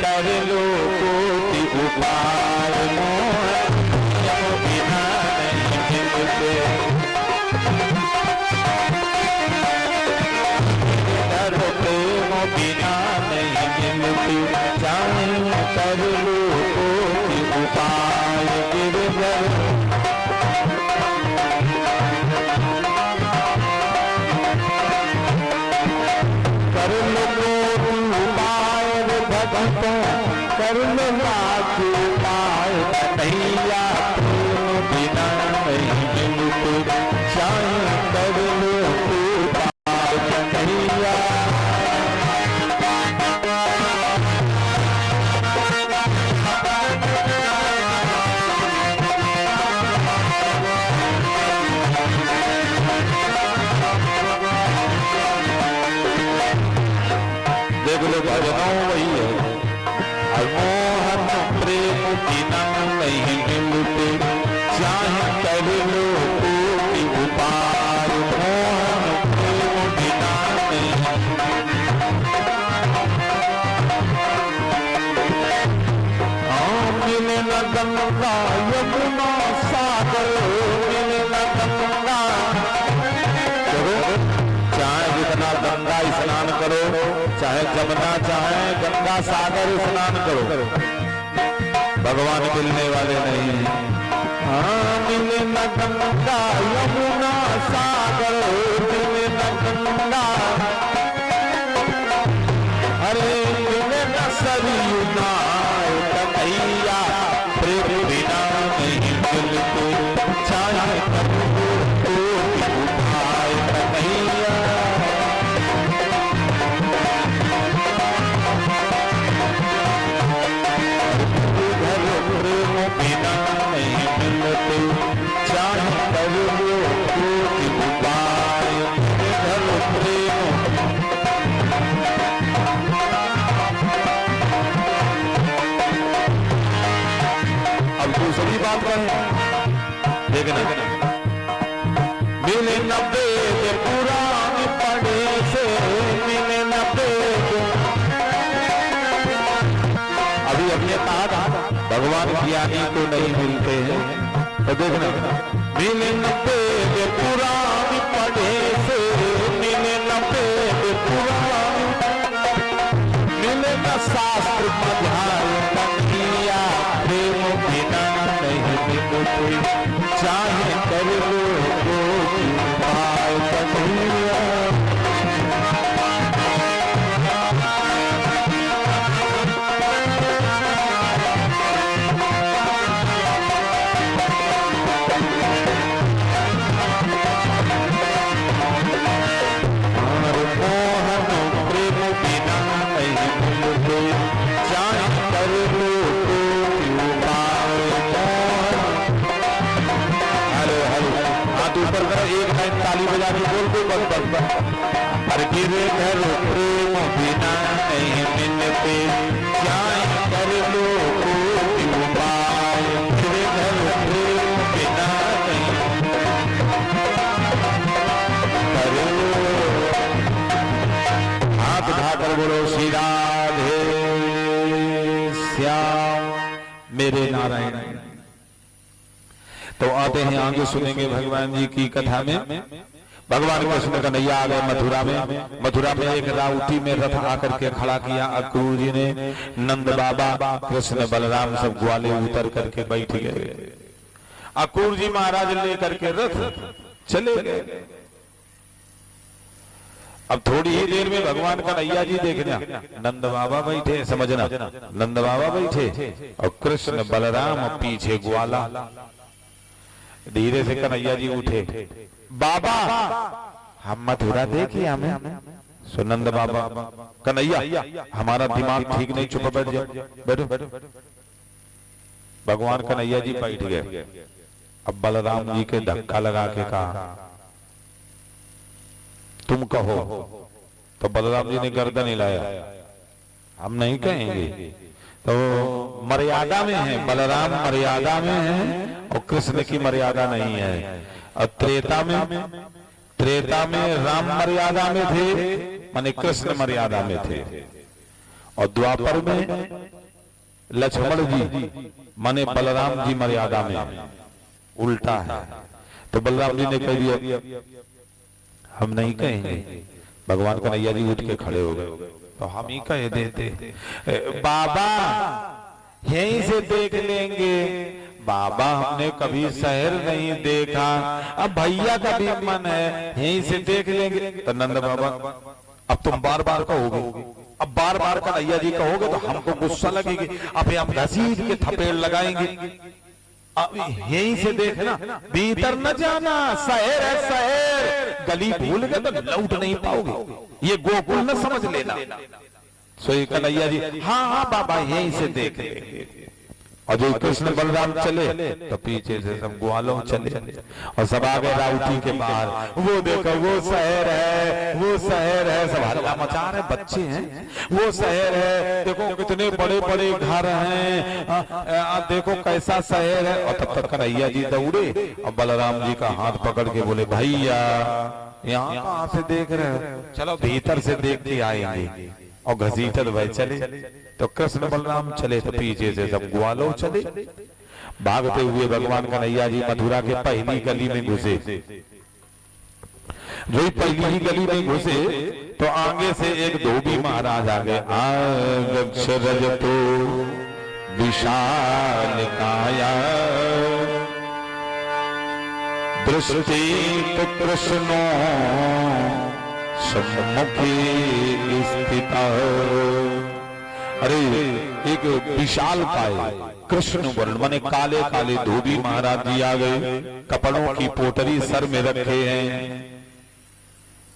कर लो कोटि उपाय मोहन यम बिना नहीं मिलते करो प्रेम बिना नहीं मिलती चाहे कर लो कोटि उपाय गिरधर कर लो उपाय भगतों कर लो लाख उपाय कन्हैया प्रेम बिना नहीं मिलते चाहे कर लो उपाय कन्हैया देख लो भजनों वही है मोहन प्रेम बिना नहीं मिलते चाहे कर लो कोटि उपाय मोहन प्रेम बिना नहीं मिले न गंगा यमुना सागर मिले न गंगा चाहे जितना गंगा स्नान करो चाहे जमुना चाहे गंगा सागर स्नान करो भगवान मिलने वाले नहीं हाँ मिले न गंगा यमुना सागर मिले न गंगा अरे मिले न सरयू नाय कन्हैया प्रेम बिना नहीं मिलते चाहे कोटि उपाय कन्हैया बिना नहीं मिलते चाहे कर लो कोटि उपाय धर प्रेम अब दूसरी बात करें देखना मिले न वेद पुराण पढ़े से मिले न वेद अभी हमने कहा भगवान ज्ञानी को नहीं मिलते हैं तो देखना मिले न वेद पुराण पढ़े से मिले न वेद पुराण मिले न शास्त्र पढ़ाए कन्हैया प्रेम बिना नहीं मिलते चाहे कर लो कोटि उपाय कन्हैया एक लाइन ताली बजा के बोल दो बस पर गिरे घर प्रेम बिना नहीं मिलते चाहे कर लो कोटि उपाय गिरे घर प्रेम बिना नहीं करो हाथ उठाकर बोलो श्री राधे श्याम मेरे नारायण। तो आते हैं आगे सुनेंगे भगवान जी की कथा में भगवान कृष्ण कन्हैया आ गए मथुरा में एक राउटी में रथ आकर के खड़ा किया अक्रूर जी ने नंद बाबा कृष्ण बलराम सब ग्वाले उतर करके बैठ गए अक्रूर जी महाराज लेकर के रथ चले गए। अब थोड़ी ही देर में भगवान कन्हैया जी देखना नंद बाबा बैठे समझना नंद बाबा बैठे और कृष्ण बलराम पीछे ग्वाला। धीरे से कन्हैया जी उठे बाबा हम मथुरा देखिए हमें सुनंद बाबा कन्हैया हमारा दिमाग ठीक नहीं चुप बैठ जाओ बैठो। भगवान कन्हैया जी बैठ गए। अब बलराम जी के धक्का लगा के कहा तुम कहो। तो बलराम जी ने गर्दन हिलाया हम नहीं कहेंगे। तो मर्यादा में है बलराम मर्यादा में है और कृष्ण की मर्यादा नहीं है। और त्रेता में राम मर्यादा में थे माने कृष्ण मर्यादा में थे और द्वापर में लक्ष्मण जी माने बलराम जी मर्यादा में उल्टा है। तो बलराम जी ने कह दिया हम नहीं कहेंगे। भगवान कन्हैया जी उठ के खड़े हो गए, तो हम ही कह देते बाबा यहीं से देख लेंगे। बाबा हमने कभी शहर नहीं देखा, अब भैया का भी मन है यहीं से देख लेंगे। तो नंद बाबा अब तुम बार बार कहोगे, अब बार बार कन्हैया जी कहोगे तो हमको गुस्सा लगेगी, अब हम घसीट के थपेड़ लगाएंगे। अब यहीं से देखना, भीतर न जाना, शहर है शहर, गली भूल गए तो लौट नहीं पाओगे, ये गोकुल न समझ लेना। सो कन्हैया जी हाँ हाँ बाबा यहीं से देख लेंगे। और जो कृष्ण बलराम चले तो पीछे से सब ग्वालों चले और सब आ गए राउटी के बाहर। वो देखो वो शहर है, वो शहर है, सब हल्ला मचा रहे, बच्चे हैं, वो शहर है, देखो कितने बड़े बड़े घर हैं, देखो कैसा शहर है। और तब तक कन्हैया जी दौड़े और बलराम जी का हाथ पकड़ के बोले भैया यहाँ कहाँ से देख रहे हो, चलो भीतर से देख के आएंगे। और घसीटत वह चले। तो कृष्ण बलराम चले तो पीछे से सब ग्वालों चले। भागते हुए भगवान कन्हैया जी मथुरा के पहली गली में घुसे। जो ही पहली ही गली में घुसे तो आगे से एक धोबी महाराज आ गए। आगक्षरज तो विशाल काया दृष्टि कृष्णो सम्मुखे स्थित। अरे एक विशाल काय कृष्ण वर्ण माने काले काले धोबी महाराज जी आ गए, कपड़ों की पोटरी सर में रखे हैं।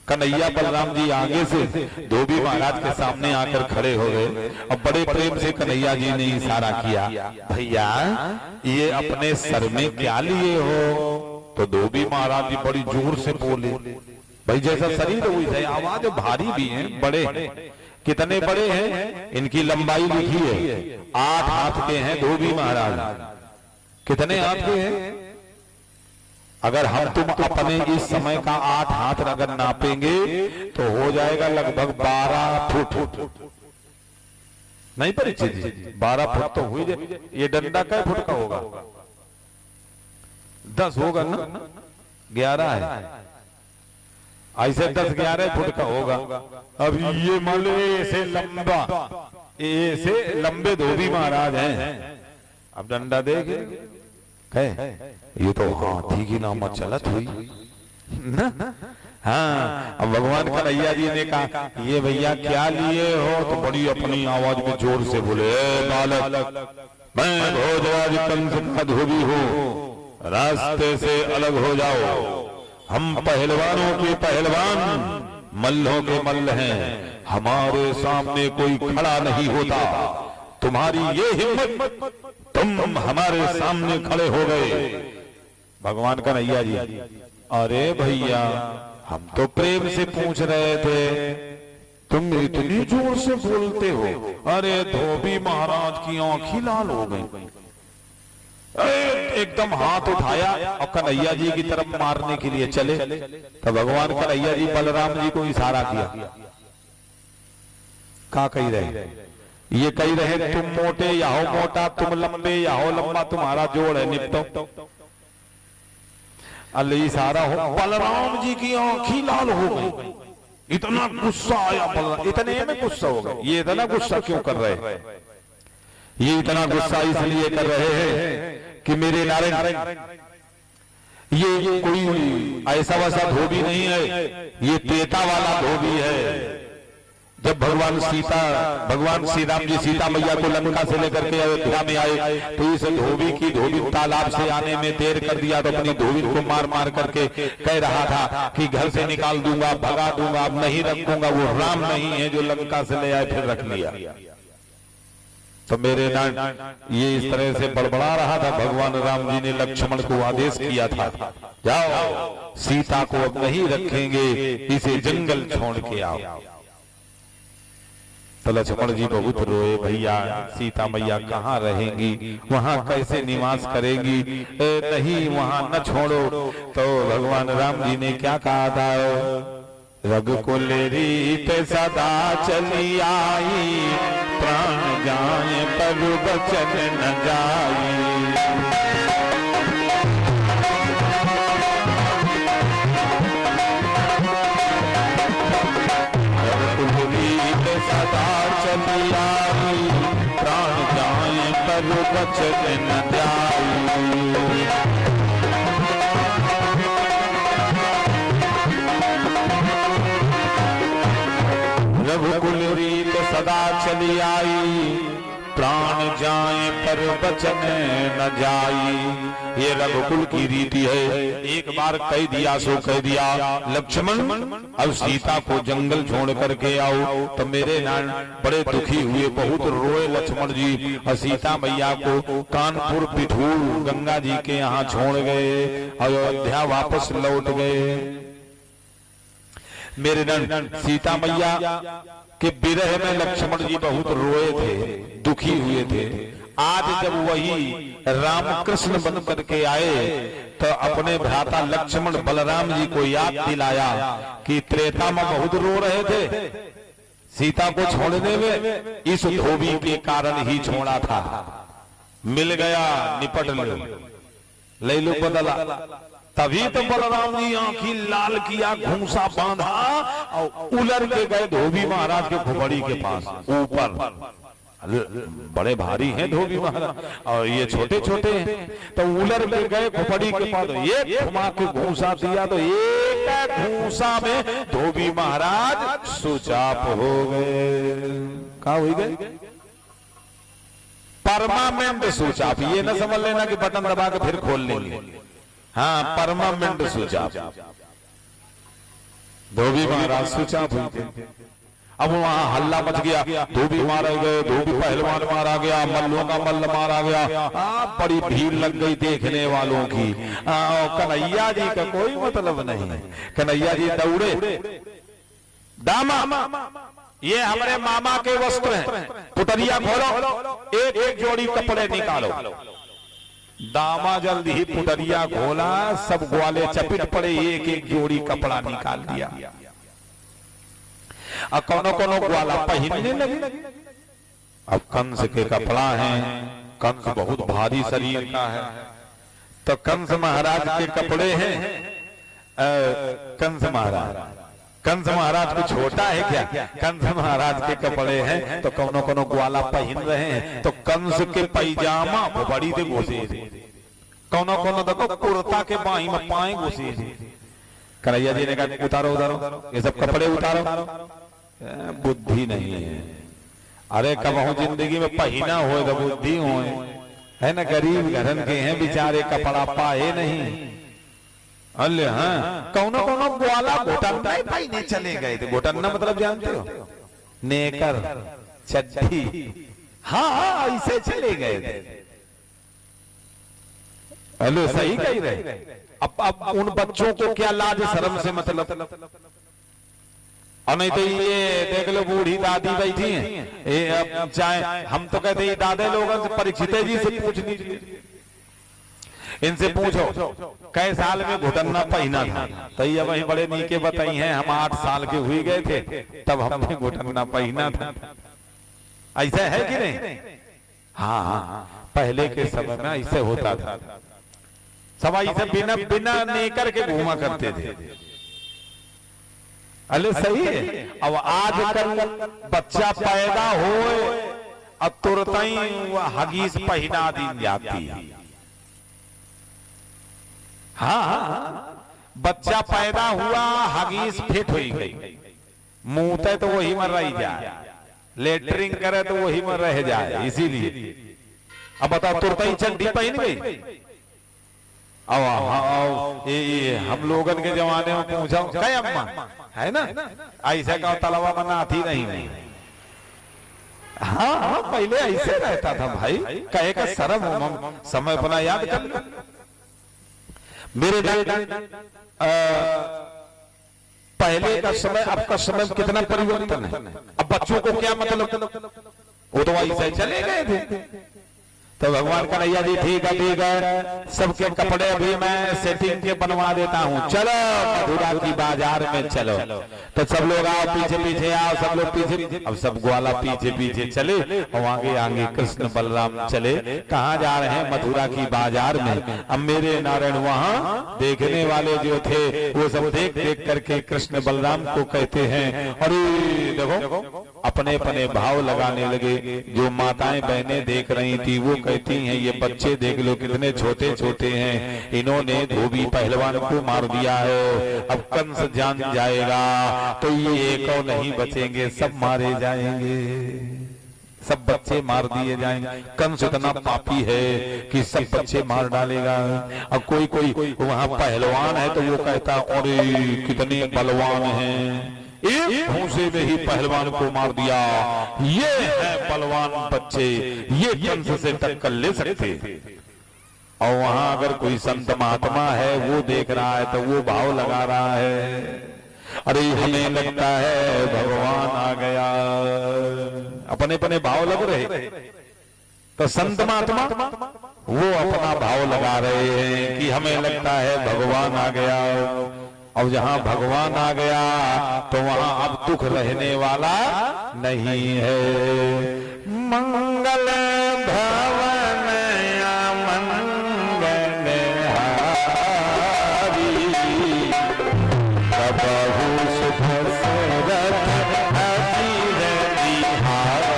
कन्हैया बलराम जी आगे से धोबी महाराज के सामने आकर खड़े हो गए और बड़े प्रेम से कन्हैया जी ने इशारा किया भैया ये अपने सर में क्या लिए हो। तो धोबी महाराज जी बड़ी जोर से बोले भाई जैसा शरीर वैसे आवाज भारी भी है, बड़े हैं। कितने बड़े हैं, इनकी लंबाई लिखी है 8 हाथ के हैं धोबी महाराज। कितने हाथ के हैं? अगर हम तुम अपने इस समय का 8 हाथ अगर नापेंगे तो हो जाएगा लगभग 12 फुट। नहीं परिचित जी 12 फुट तो हुई जाए। ये डंडा कै फुट का होगा? 10 होगा ना, 11 है, ऐसे 10-11 फुट का होगा। अब ये मान लो ऐसे लंबा, ऐसे लंबे धोबी महाराज हैं। अब डंडा देखे ये तो हाथी की नाम चलत हुई ना। हाँ अब भगवान कन्हैया जी ने कहा ये भैया क्या लिए हो? तो बड़ी अपनी आवाज में जोर से बोले बालक मैं भोजराज कंस का धोबी हूँ, रास्ते से अलग हो जाओ। हम पहलवानों के पहलवान, मल्लों के मल्ल हैं, हमारे सामने कोई खड़ा नहीं होता। तुम्हारी ये हिम्मत, तुम हमारे सामने खड़े हो गए। भगवान कन्हैया जी अरे भैया हम तो प्रेम से पूछ रहे थे, तुम इतनी जोर से बोलते हो। अरे धोबी महाराज की आंखें लाल हो गई, एकदम हाथ उठाया और कन्हैया जी की तरफ मारने के लिए चले। तो भगवान कन्हैया जी बलराम जी को इशारा किया। क्या कही रहे? ये कही रहे तुम मोटे या हो मोटा, तुम लंबे या हो लंबा, तुम्हारा जोड़ है निपटो। अल्लाह इशारा हो, बलराम जी की आंखें लाल हो गई, इतना गुस्सा आया बलराम, इतने में गुस्सा हो गए। ये इतना गुस्सा क्यों कर रहे हैं? ये इतना गुस्सा इसलिए कर रहे हैं कि मेरे नारायण ये कोई ऐसा वैसा धोबी नहीं है, ये तेता वाला धोबी है। जब भगवान श्री राम जी सीता मैया को लंका से लेकर के अयोध्या में आए तो इस धोबी तालाब से आने में देर कर दिया, तो अपनी धोबी को मार मार करके कह रहा था कि घर से निकाल दूंगा, भगा दूंगा, अब नहीं रखूंगा। वो राम नहीं है जो लंका से ले आए फिर रख लिया। तो मेरे नाम ये इस तरह से बड़बड़ा रहा था। भगवान राम जी ने लक्ष्मण को आदेश किया था जाओ सीता को अब नहीं रखेंगे, इसे जंगल छोड़ के आओ। तो लक्ष्मण जी बहुत रोए, भैया सीता मैया कहाँ रहेंगी, वहां कैसे निवास करेंगी, नहीं वहां न छोड़ो। तो भगवान राम जी ने क्या कहा था? रघुकुल रीत सदा चली आई, प्राण जाए पर बचन न जाई। रघुकुल रीत सदा चली आई, प्राण जाए पर बचन न जाई। रघुकुल रीत सदा चली आई, प्राण जाए पर बचन न जाई। ये रघुकुल की रीति है। एक बार कह दिया सो कह दिया, लक्ष्मण अब सीता को जंगल छोड़ करके आओ। तो मेरे नान बड़े दुखी हुए, बहुत रोए लक्ष्मण जी। और सीता मैया को कानपुर पिठूर गंगा जी के यहाँ छोड़ गए, अयोध्या वापस लौट गए। मेरे नंद सीता मैया के विरह में लक्ष्मण जी बहुत रोए थे, दुखी हुए थे। आज जब वही रामकृष्ण बन करके आए तो अपने भ्राता लक्ष्मण बलराम जी को याद दिलाया कि त्रेता में बहुत रो रहे थे, सीता को छोड़ने में इस धोबी के कारण ही छोड़ा था। मिल गया, निपट लो, ले लो बदला। तभी तो बलराम जी आंखी लाल किया, घूंसा बांधा और उलर के गए धोबी महाराज के खोपड़ी के पास। ऊपर बड़े भारी हैं धोबी महाराज और ये छोटे छोटे हैं, तो उलर के गए खोपड़ी के पास, ये घुमा के घूंसा दिया तो एक घूंसा में धोबी महाराज सुचाप हो गए। कहाँ हो गए? परमानेंट सुचाप। ये ना समझ लेना कि बटन दबा के फिर खोल लेंगे। हाँ, परमानेंट सुचाप। धोबी महाराज सुचाप हुए थे। अब वहां हल्ला मच गया, धोबी मारे गए, धोबी पहलवान मारा गया, मल्लों का मल्ल मारा गया। बड़ी भीड़ लग गई देखने वालों की। कन्हैया जी का कोई मतलब नहीं। कन्हैया जी दौड़े, दामा ये हमारे मामा के वस्त्र हैं, पुटरिया खोलो, एक एक जोड़ी कपड़े निकालो। दामा जल्दी ही पुटरिया खोला, सब ग्वाले चपिट पड़े, एक एक जोड़ी कपड़ा निकाल दिया। अब कोनो कोनो ग्वाला पहनने लगे। अब कंस के कपड़ा है, कंस बहुत भारी शरीर का है, तो कंस महाराज के कपड़े हैं। कंस महाराज को छोटा है क्या? कंस महाराज के कपड़े हैं, तो कोनो कोनो ग्वाला पहन रहे हैं। तो कंस के पैजामा बड़ी दे घुसे, कोनो कोनो देखो कुर्ता के बाई में पाए घुसे। कन्हैया जी ने कहा उतारो उतारो, ये सब कपड़े उतारो। बुद्धि नहीं है। अरे कबहू जिंदगी में पहना हो तो बुद्धि हो, है ना। गरीब घरन के हैं बेचारे, कपड़ा पाए नहीं। अल्ले हाँ, कौनो कौनो ग्वाला घोटन्ना ही पहने चले गए थे। घोटन्ना मतलब जानते हो? नेकर, चड्डी। हाँ, ऐसे चले गए थे। हेलो, सही कह रहे। अब उन बच्चों को क्या लाज शर्म से मतलब? और नहीं तो ये देख लो, बूढ़ी दादी बैठी हैं, ये अब चाहे हम तो कहते हैं दादे लोगों से परीक्षित जी से पूछ लीजिए, इनसे पूछो कई साल में घुटन्ना पहना था। तो ये वही बड़े नीके बताई हैं, हम 8 साल के हुए गए थे तब हमने घुटन्ना पहना था। ऐसा है कि नहीं? हाँ, पहले के समय में ऐसे होता था। सब ऐसे बिना बिना नेकर के घूमा करते थे। अरे सही है। अब आजकल बच्चा पैदा हो अब तुरंत ही हगीज पहना दी जाती है। हाँ, बच्चा पैदा हुआ, हगीज फिट हो गई, मुंहते तो वही में रह जाए, लेटरिंग करे तो वही में रह जाए। इसीलिए अब बताओ, तुरंत ही चड्डी पहन गई। अब ये हम लोगन के जमाने में पूछा क्या अम्मा है ना, ऐसा का तलवा में नाथी नहीं। हाँ, पहले ऐसे रहता था भाई, कहे का शर्म हो, समय अपना याद कर लो। मेरे पहले का समय अब का समय कितना परिवर्तन है। अब बच्चों को क्या मतलब, वो तो ऐसे चले गए थे। तो भगवान कन्हैया जी ठीक है, सबके कपड़े भी मैं सेटिंग के बनवा देता हूँ, चलो मथुरा की बाजार में चलो। तो सब लोग आओ, पीछे पीछे आओ, सब लोग पीछे। अब सब ग्वाला पीछे पीछे चले और आगे आगे कृष्ण बलराम चले। कहाँ जा रहे हैं? मथुरा की बाजार में। अब मेरे नारायण वहाँ देखने वाले जो थे वो सब देख देख करके कृष्ण बलराम को कहते हैं, अरे देखो, अपने अपने भाव लगाने लगे। जो माताएं बहनें देख रही थी वो कहती हैं, ये बच्चे देख लो कितने छोटे छोटे हैं, इन्होंने धोबी पहलवान को मार दिया है, अब कंस जान जाएगा तो ये एक और नहीं बचेंगे, सब मारे जाएंगे, सब बच्चे मार दिए जाएंगे। कंस इतना पापी है कि सब बच्चे मार डालेगा। अब कोई कोई वहाँ पहलवान है तो वो कहता, अरे कितने बलवान हैं, एक भूसे में ही पहलवान को मार दिया, ये है बलवान बच्चे, ये कंस से टक्कर ले सकते। और वहां अगर कोई संत महात्मा है वो देख रहा है तो वो भाव लगा रहा है, अरे हमें लगता है भगवान आ गया, अपने अपने भाव लग रहे। तो संत महात्मा वो अपना भाव लगा रहे हैं कि हमें लगता है भगवान आ गया। और जहां भगवान आ गया तो वहां अब दुख रहने वाला नहीं है। मंगल भवन मंगल हारी, प्रभु सुख सरथ अजीर बिहारी।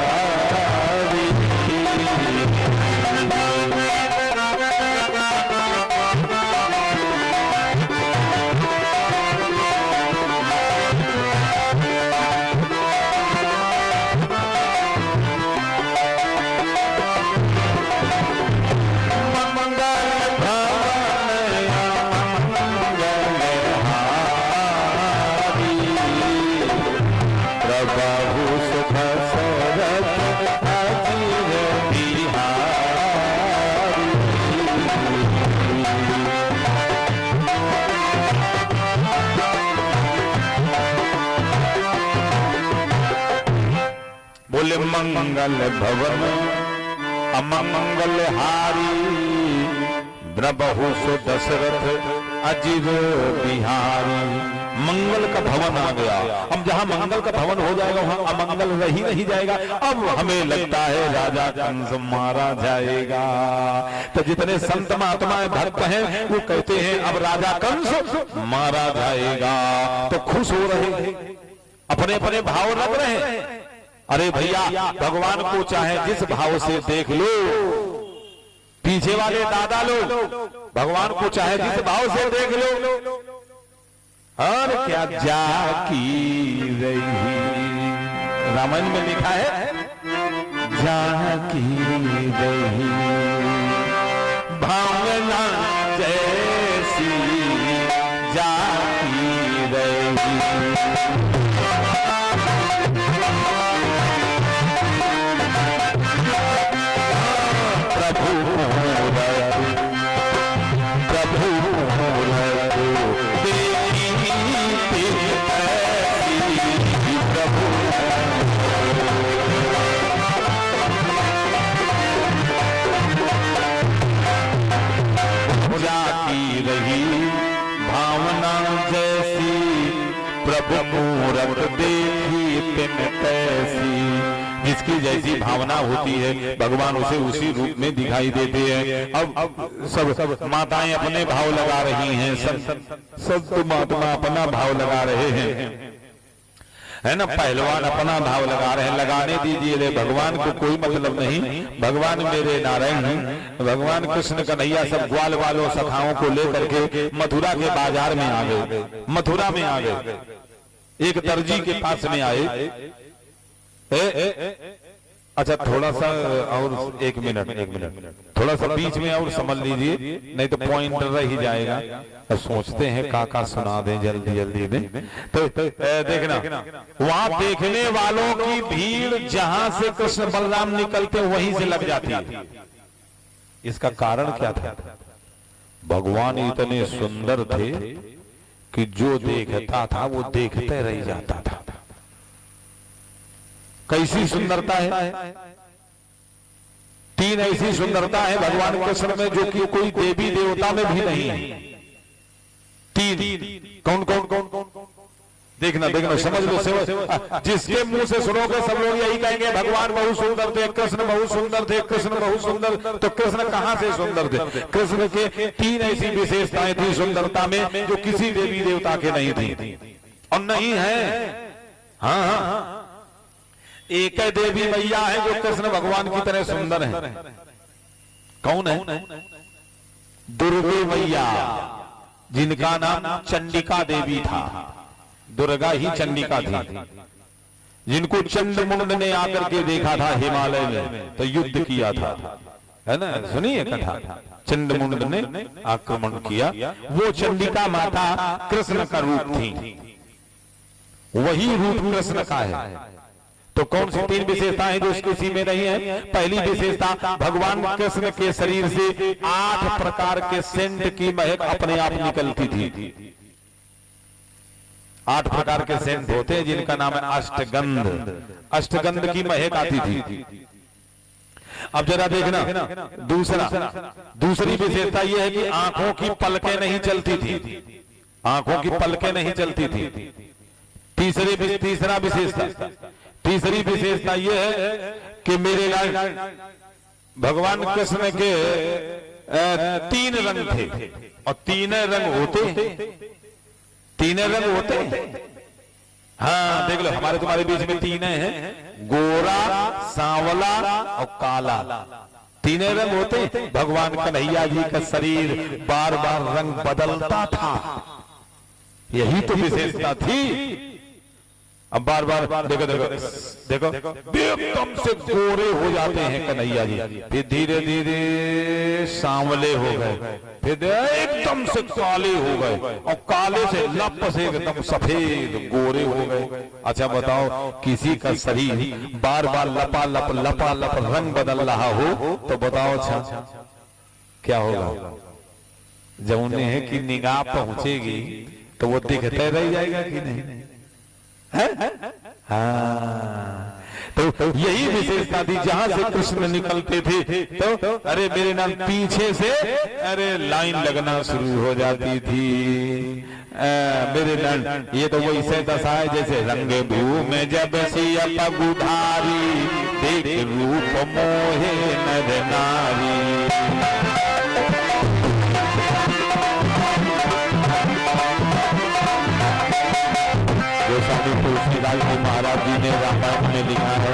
बोले मंगल भवन अमंगल हारी, द्रबहु सो दशरथ अजीर बिहारी। मंगल का भवन आ गया। अब जहां मंगल का भवन हो जाएगा वहां अमंगल रही नहीं जाएगा। अब हमें लगता है राजा कंस मारा जाएगा। तो जितने संत महात्मा भक्त हैं वो कहते हैं अब राजा कंस मारा जाएगा, तो खुश हो रहे, अपने अपने भाव रख रहे। अरे भैया, भगवान को चाहे जिस भाव से देख लो, पीछे वाले दादा लोग भगवान को चाहे जिस भाव से देख लो, और क्या जाकी रही, रामायण में लिखा है जाकी रही भावना जैसी जाकी रही। जिसकी जैसी भावना होती है भगवान उसे उसी रूप में दिखाई देते हैं। अब सब माताएं अपने भाव लगा रही हैं, सब महात्मा अपना भाव लगा रहे हैं, है ना, पहलवान अपना भाव लगा रहे हैं। लगाने दीजिए, भगवान को कोई मतलब नहीं। भगवान मेरे नारायण हैं, भगवान कृष्ण कन्हैया सब ग्वाल वालों सखाओं को लेकर के मथुरा के बाजार में आ गए, मथुरा में आ गए। एक दर्जी के पास में आए, अच्छा थोड़ा सा और एक मिनट थोड़ा सा बीच में और समझ लीजिए, नहीं तो पॉइंट रह ही जाएगा। अब सोचते हैं काका सुना दें जल्दी जल्दी में। तो देखना, वहां देखने वालों की भीड़ जहां से कृष्ण बलराम निकलते वहीं से लग जाती है। इसका कारण क्या था? भगवान इतने सुंदर थे कि जो देखता था वो देखते रह जाता था। कैसी सुंदरता है! तीन ऐसी सुंदरता है भगवान कृष्ण में जो कि कोई देवी देवता में भी नहीं है। तीन कौन कौन कौन कौन देखना देखना समझ लो। जिसके मुंह से सुनोगे सब लोग यही कहेंगे भगवान बहुत सुंदर थे, कृष्ण बहुत सुंदर थे, कृष्ण बहुत सुंदर। तो कृष्ण कहां से सुंदर थे? कृष्ण के तीन ऐसी विशेषताएं थी सुंदरता में जो किसी देवी देवता के नहीं थी और नहीं है। हाँ हाँ, एक देवी मैया है जो कृष्ण भगवान की तरह सुंदर है। कौन है? दुर्गे मैया, जिनका नाम चंडिका देवी था। दुर्गा ही चंडिका थी, जिनको चंडमुंड ने आकर के देखा था हिमालय में तो युद्ध किया था, है ना? सुनिए कथा। चंडमुंड ने आक्रमण किया, वो चंडिका माता कृष्ण का रूप थी, वही रूप कृष्ण का है। तो कौन सी तीन विशेषताएं जो किसी में नहीं है? पहली विशेषता, भगवान कृष्ण के शरीर से 8 प्रकार के सेंट की महक अपने आप निकलती थी। 8 प्रकार के सेंट होते हैं जिनका नाम है अष्टगंध। अष्टगंध की महक आती थी। अब जरा देखना दूसरी विशेषता यह है कि आंखों की पलकें नहीं चलती थी, आंखों की पलकें नहीं चलती थी। तीसरी विशेषता यह है कि मेरे लाल भगवान कृष्ण के 3 रंग थे और तीनों रंग होते। हाँ देख लो, हमारे तुम्हारे बीच में 3 हैं, गोरा, सांवला और काला। 3 रंग होते। भगवान कन्हैया जी का शरीर बार बार रंग बदलता था, यही तो विशेषता थी। अब बार बार देखो एकदम से गोरे हो जाते हैं कन्हैया जी, फिर धीरे धीरे सांवले हो गए, फिर एकदम से काले हो गए और काले से लप से एकदम सफेद गोरे हो गए। अच्छा बताओ, किसी का शरीर बार बार लपालप रंग बदल रहा हो तो बताओ अच्छा क्या होगा? जब उन्हें की निगाह पहुंचेगी तो वो दिखते रह जाएगा कि नहीं? हाँ, तो यही विशेषता थी। जहां से कृष्ण निकलते थे तो अरे मेरे नाम पीछे से अरे लाइन लगना शुरू हो जाती थी। मेरे नाम ये तो वही से दशा है जैसे रंग भूमि जब सिया पगुधारी, देख रूप मोहे नर नारी। जो स्वामी तुलसीदास जी महाराज जी ने रामायण में लिखा है,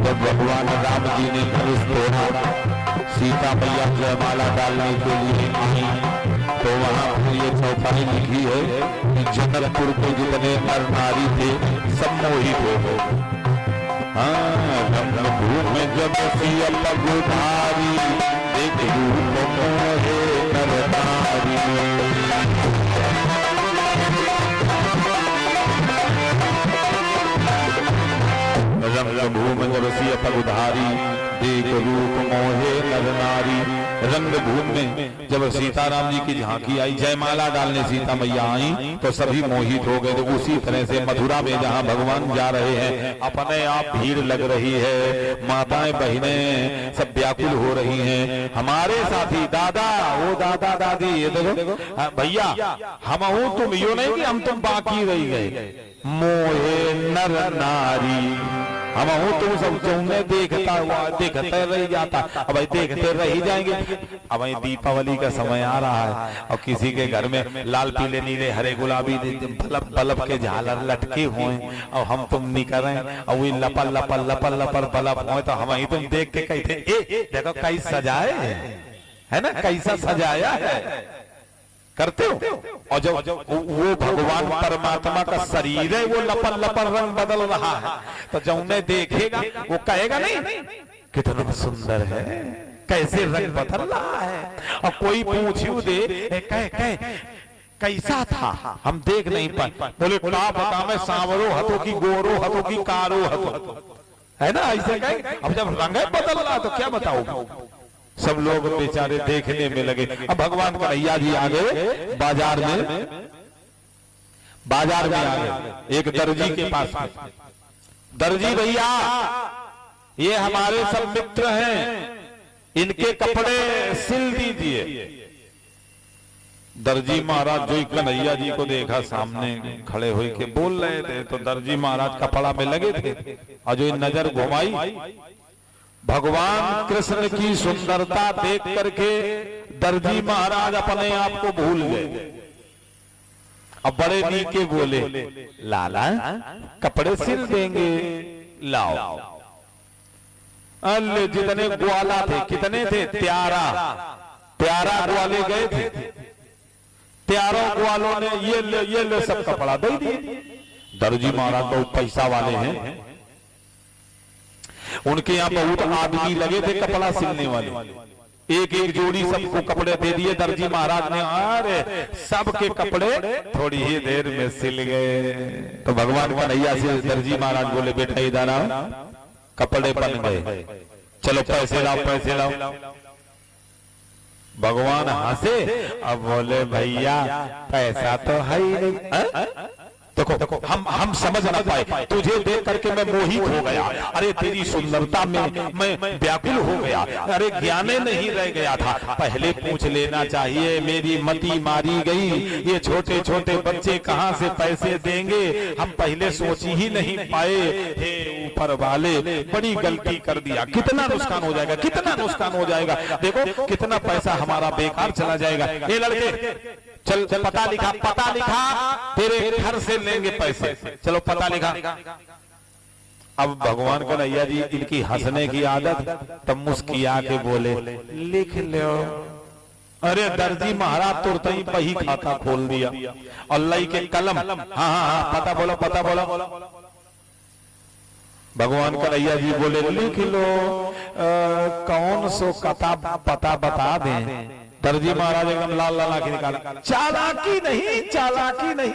जब भगवान राम जी ने धनुष तोड़ा, सीता मैया जयमाला डालने के लिए आई तो वहां पर ये चौपाई लिखी है कि जनकपुर के जितने नर नारी थे सब मोहित हो गए। हाँ, भूमि जब सिया पगुधारी, देख रूप मोहे नर नारी। रंग भूमि जब सिया पगुधारी, देख रूप मोहे नर नारी। रंग भूमि में जब सीताराम जी की झांकी आई, जयमाला डालने सीता मैया आई तो सभी मोहित हो गए। तो उसी तरह से मथुरा में जहां भगवान जा रहे हैं, अपने आप भीड़ लग रही है, माताएं बहनें सब व्याकुल हो रही हैं। हमारे साथी दादा, वो दादा दादी, ये देखो भैया, हम हूं तुम यो नहीं कि हम तुम बाकी रह गए। मोहे नर नारी, हम हूं तुम सब जो देखता हुआ देखते रह जाता। अब देखते रह ही जाएंगे। अब दीपावली का समय आ रहा है और किसी के घर में लाल पीले नीले हरे गुलाबी बल्ब के झालर लटके हुए और हम तुम नहीं कर रहे हैं और वही लपर बल्ब हुए तो हम ही तुम देख के कहते ए देखो कैसा सजाए है ना, कैसा सजाया है, करते हो। और जब वो भगवान परमात्मा का शरीर है, वो लपर रंग बदल रहा है तो जब उन्हें देखेगा वो कहेगा नहीं कितना सुंदर है, कैसे रंग बदल रहा है। और कोई पूछू दे कैसा था, हम देख नहीं पाए, बोले क्या पता मैं सांवरो हतो की गोरो हतो की कारो हतो, है ना, ऐसे कहे। अब जब रंग बदल रहा तो क्या बताओ, सब लोग बेचारे देखने में लगे। अब भगवान कन्हैया जी आ गए बाजार में आ गए एक दर्जी के पास। दर्जी भैया, ये हमारे सब मित्र हैं, इनके कपड़े सिल दीजिए। दर्जी महाराज जो कन्हैया जी को देखा सामने खड़े हुए के बोल रहे थे, तो दर्जी महाराज कपड़ा में लगे थे और जो नजर घुमाई, भगवान कृष्ण की सुंदरता देख करके दर्जी महाराज अपने आप को भूल गए। अब बड़े नीके बोले, लाला कपड़े सिल देंगे, लाओ। अल्ले जितने ग्वाला थे, कितने थे, 13 ग्वाले गए थे। 13 ग्वालों ने ये ले सब कपड़ा दे दिए। दर्जी महाराज बहुत पैसा वाले हैं, उनके यहाँ बहुत आदमी लगे थे कपड़ा सिलने वाले, एक एक जोड़ी सबको कपड़े दे दिए। दर्जी महाराज ने अरे सबके कपड़े थोड़ी ही देर में सिल गए। तो भगवान कन्हैया से दर्जी महाराज बोले, बेटा इधर आओ, कपड़े बन गए, चलो पैसे लाओ, पैसे लाओ। भगवान हंसे, अब बोले भैया पैसा तो है ही नहीं। देखो हम समझ ना पाए, तुझे देख करके मैं मोहित हो गया, अरे तेरी सुंदरता में मैं व्याकुल हो गया, अरे ज्ञाने नहीं रह गया था। पहले पूछ लेना चाहिए, मेरी मति मारी गई, ये छोटे छोटे बच्चे कहाँ से पैसे देंगे, हम पहले सोच ही नहीं पाए। हे ऊपर वाले, बड़ी गलती कर दिया, कितना नुकसान हो जाएगा, कितना नुकसान हो जाएगा, देखो कितना पैसा हमारा बेकार चला जाएगा। ये लड़के चल पता लिखा, तेरे घर से लेंगे पैसे, चलो पता लिखा। अब भगवान कन्हैया जी, इनकी हंसने की आदत, तब मुस्किया के बोले, लिख लो। अरे दर्जी महाराज तुरंत ही बही खाता खोल दिया, अल्लाह के कलम, हाँ पता बोलो, पता बोलो। भगवान कन्हैया जी बोले, लिख लो, कौन सो कथा पता बता दें। दर्जी महाराज एकदम लाल लाल आंखें निकाला, चालाकी नहीं,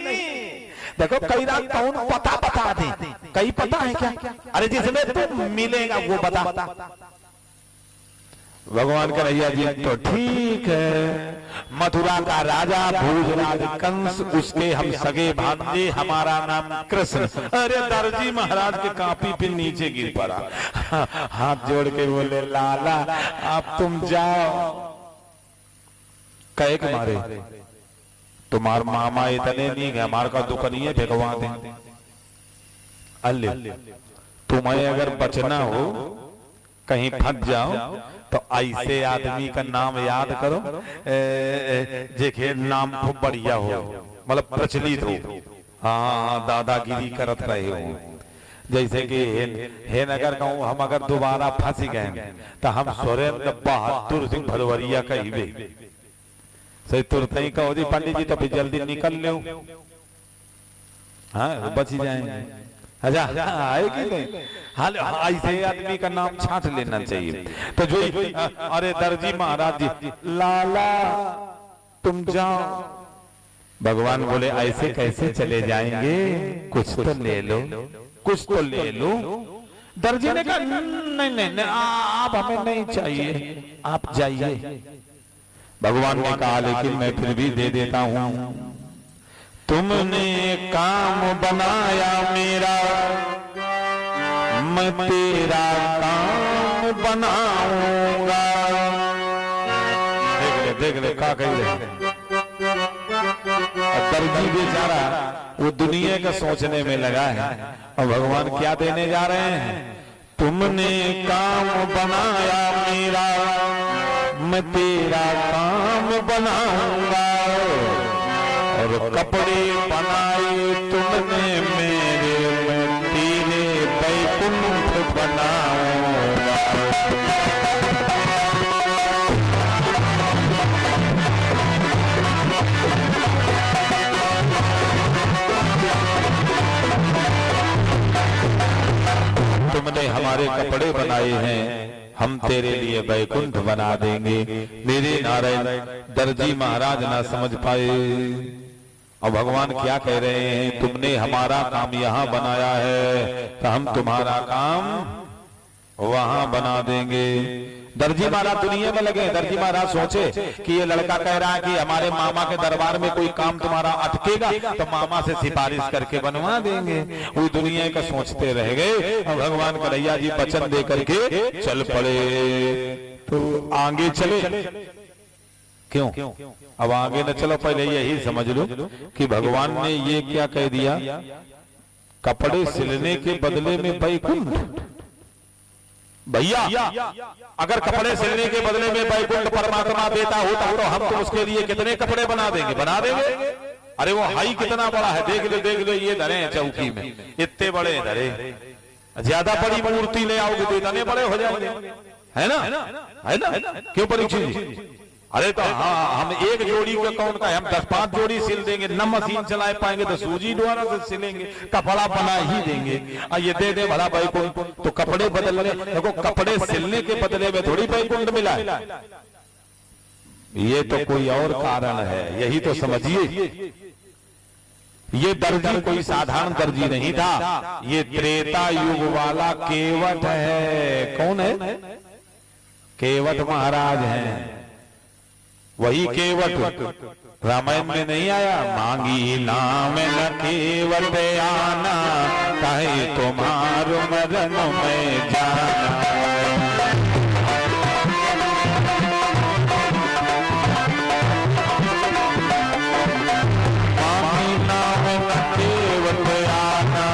देखो कई रात कौन पता बता दे, कई पता है क्या, अरे जिसमें तुम मिलेगा वो बता। भगवान कन्हैया जी, तो ठीक है, मथुरा का राजा भोजराज कंस, उसके हम सगे भांजे, हमारा नाम कृष्ण। अरे दर्जी महाराज के कापी पे नीचे गिर पड़ा, हाथ जोड़ के बोले, लाला अब तुम जाओ। कहे के मारे, तुम्हार मामा इतने नहीं है, हमारे का दुख नहीं है, भगवा दे। अल्ले तुम्हें अगर बचना हो, कहीं फंस जाओ, तो ऐसे आदमी का नाम याद करो, जेके नाम खूब बढ़िया हो, मतलब प्रचलित हो, हाँ दादागिरी करत रहे हो। जैसे कि हेन अगर कहूँ, हम अगर दोबारा फंस गए तो हम सुरेंद्र बहादुर सिंह भदौरिया कहिबे, सही तुरंत ही कहो जी पंडित जी, तो फिर जल्दी निकल लो, हाँ बच ही जाएंगे। अच्छा आए कि नहीं, हाँ ऐसे आदमी का नाम छांट लेना चाहिए। तो जो अरे दर्जी महाराज जी, लाला तुम जाओ। भगवान बोले, ऐसे कैसे चले जाएंगे, कुछ तो ले लो, कुछ तो ले लो। दर्जी ने कहा, नहीं आप हमें नहीं चाहिए, आप जाइए। भगवान ने कहा, लेकिन मैं फिर भी दे देता हूं, तुमने काम बनाया मेरा, मैं तेरा काम बनाऊंगा। देख ले का कही। दर्जी बेचारा वो दुनिया का सोचने में लगा है, और भगवान क्या देने जा रहे हैं, तुमने काम बनाया मेरा, मैं तेरा काम बनाऊंगा, और कपड़े बनाए तुमने मेरे, मैं तेरे बैकुंठ बनाऊंगा। तुमने हमारे कपड़े बनाए हैं, हम तेरे लिए बैकुंठ बना देंगे। मेरे नारायण दर्जी महाराज ना समझ पाए, और भगवान क्या कह रहे हैं, तुमने हमारा काम यहाँ बनाया है, तो हम तुम्हारा काम वहां बना देंगे। दर्जी महाराज दुनिया में लगे। दर्जी महाराज सोचे कि ये लड़का कह रहा है कि हमारे मामा के दरबार में कोई काम तुम्हारा अटकेगा तो मामा से सिफारिश करके बनवा देंगे। वो दुनिया का सोचते रह गए और भगवान कन्हैया जी वचन दे करके चल पड़े। तो आगे चले क्यों? अब आगे न चलो, पहले यही समझ लो कि भगवान ने ये क्या कह दिया, कपड़े सिलने के बदले में बैकुंठ। भैया अगर कपड़े सिलने के बदले में बैकुंठ परमात्मा देता होता तो हम तो उसके लिए कितने कपड़े बना देंगे, बना देंगे। अरे वो हाई कितना बड़ा है, देख लो ये धरे हैं चौकी में, इतने बड़े धरे। ज्यादा बड़ी मूर्ति ले आओगे तो इतने बड़े हो जाएंगे, है ना, है ना? क्यों परीक्षित जी? अरे तो हाँ, हम एक जोड़ी का कौन का, हम 10-5 जोड़ी सिल देंगे। न मशीन चला पाएंगे तो सूजी द्वारा से सिलेंगे, कपड़ा बना ही देंगे। ये दे भला बैकुंठ, तो कपड़े बदलने, देखो कपड़े सिलने के बदले में थोड़ी बैकुंठ मिला है, ये तो कोई और कारण है, यही तो समझिए। ये दर्जी कोई साधारण दर्जी नहीं था, ये त्रेता युग वाला केवट है। कौन है? केवट महाराज हैं। वही केवट रामायण में नहीं आया, मांगी नाम न केवट आना, कहे तुम्हारो मरण में जाना। मांगी नाम न केवट आना,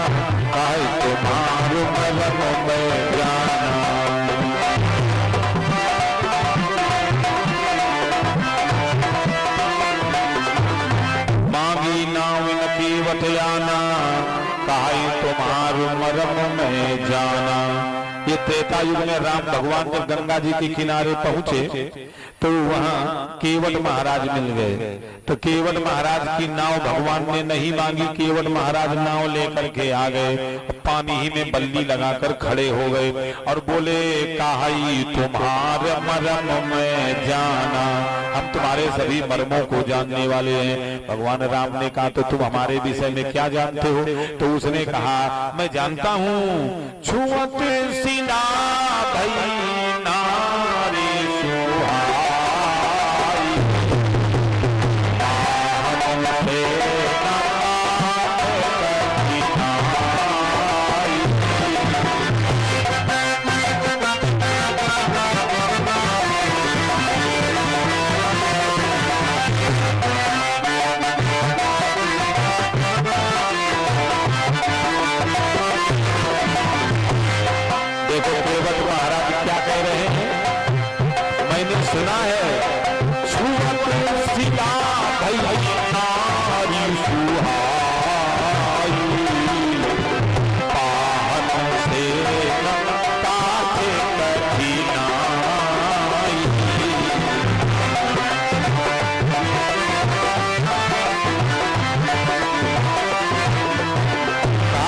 कहे तुम्हारो मरण में जाना। आना कहा तुम्हारो मरम में जाना। ये त्रेता युग में राम भगवान जब गंगा जी के किनारे पहुंचे तो वहां केवट महाराज मिल गए। तो केवट महाराज की नाव भगवान ने नहीं मांगी, केवट महाराज नाव लेकर के आ गए, पानी ही में बल्ली लगाकर खड़े हो गए और बोले, काई तुम्हारे मरम में जाना, हम तुम्हारे सभी मर्मों को जानने वाले हैं। भगवान राम ने कहा, तो तुम हमारे विषय में क्या जानते हो? तो उसने कहा, मैं जानता हूँ छुअत सीना भई नारी सुहाई, सुना है छुअत सीता भई नारी सुहाई, पाहन से काटे कठिनाई।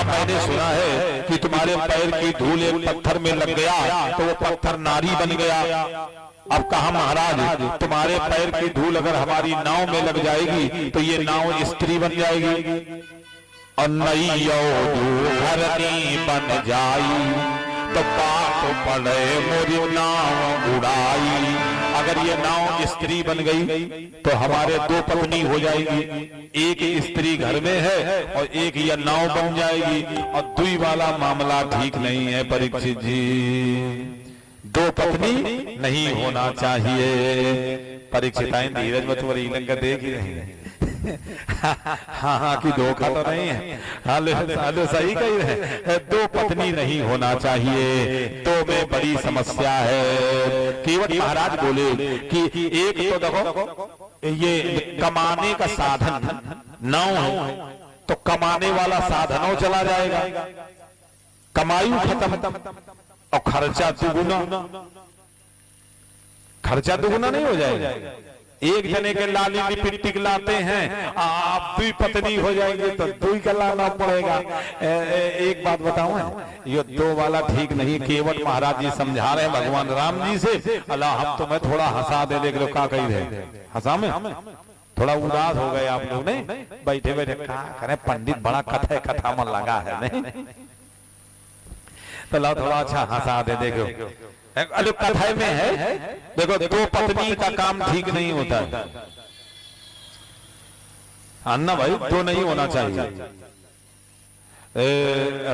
मैंने सुना है कि तुम्हारे पैर की धूल एक पत्थर में लग गया तो वो पत्थर नारी बन गया। अब कहा महाराज, तुम्हारे पैर की धूल अगर हमारी नाव में लग जाएगी तो ये नाव स्त्री बन जाएगी और नैयो धरनी बन जाई, तो पाप पड़े मोरी नाव उड़ाई। अगर ये नाव स्त्री बन गई तो हमारे 2 पत्नी हो जाएगी, एक स्त्री घर में है और एक ये नाव बन जाएगी, और दुई वाला मामला ठीक नहीं है परीक्षित जी। 2 पत्नी नहीं होना चाहिए। परीक्षिताएं धीरज मत वरी लंका देख ही रही है। हाँ कि धोखा तो नहीं है, हालो सही कही है। 2 पत्नी नहीं होना चाहिए, तो में बड़ी समस्या है। केवट महाराज बोले कि एक तो देखो ये कमाने का साधन नाव है, तो कमाने वाला साधनों चला जाएगा, कमाई खत्म और खर्चा दुगुना नहीं हो जाएगा। एक जने के लाली लिपस्टिक लाते हैं, आप 2 पत्नी हो जाएंगे तो 2 का लाना पड़ेगा। एक बात बताऊं, ये 2 वाला ठीक नहीं। केवट महाराज जी समझा रहे हैं भगवान राम जी से, अल्लाह हम तुम्हें थोड़ा हंसा दे, देख लो क्या कही रहे, हंसा में थोड़ा उदास हो गए आप लोग, नहीं बैठे बैठे क्या करें, पंडित बड़ा कथा मन लगा है, नहीं तो ला थोड़ा अच्छा हंसा दे, देखो अरे कथा में है, देखो दो पत्नी का काम ठीक नहीं होता है। अन्ना भाई दो नहीं होना चाहिए।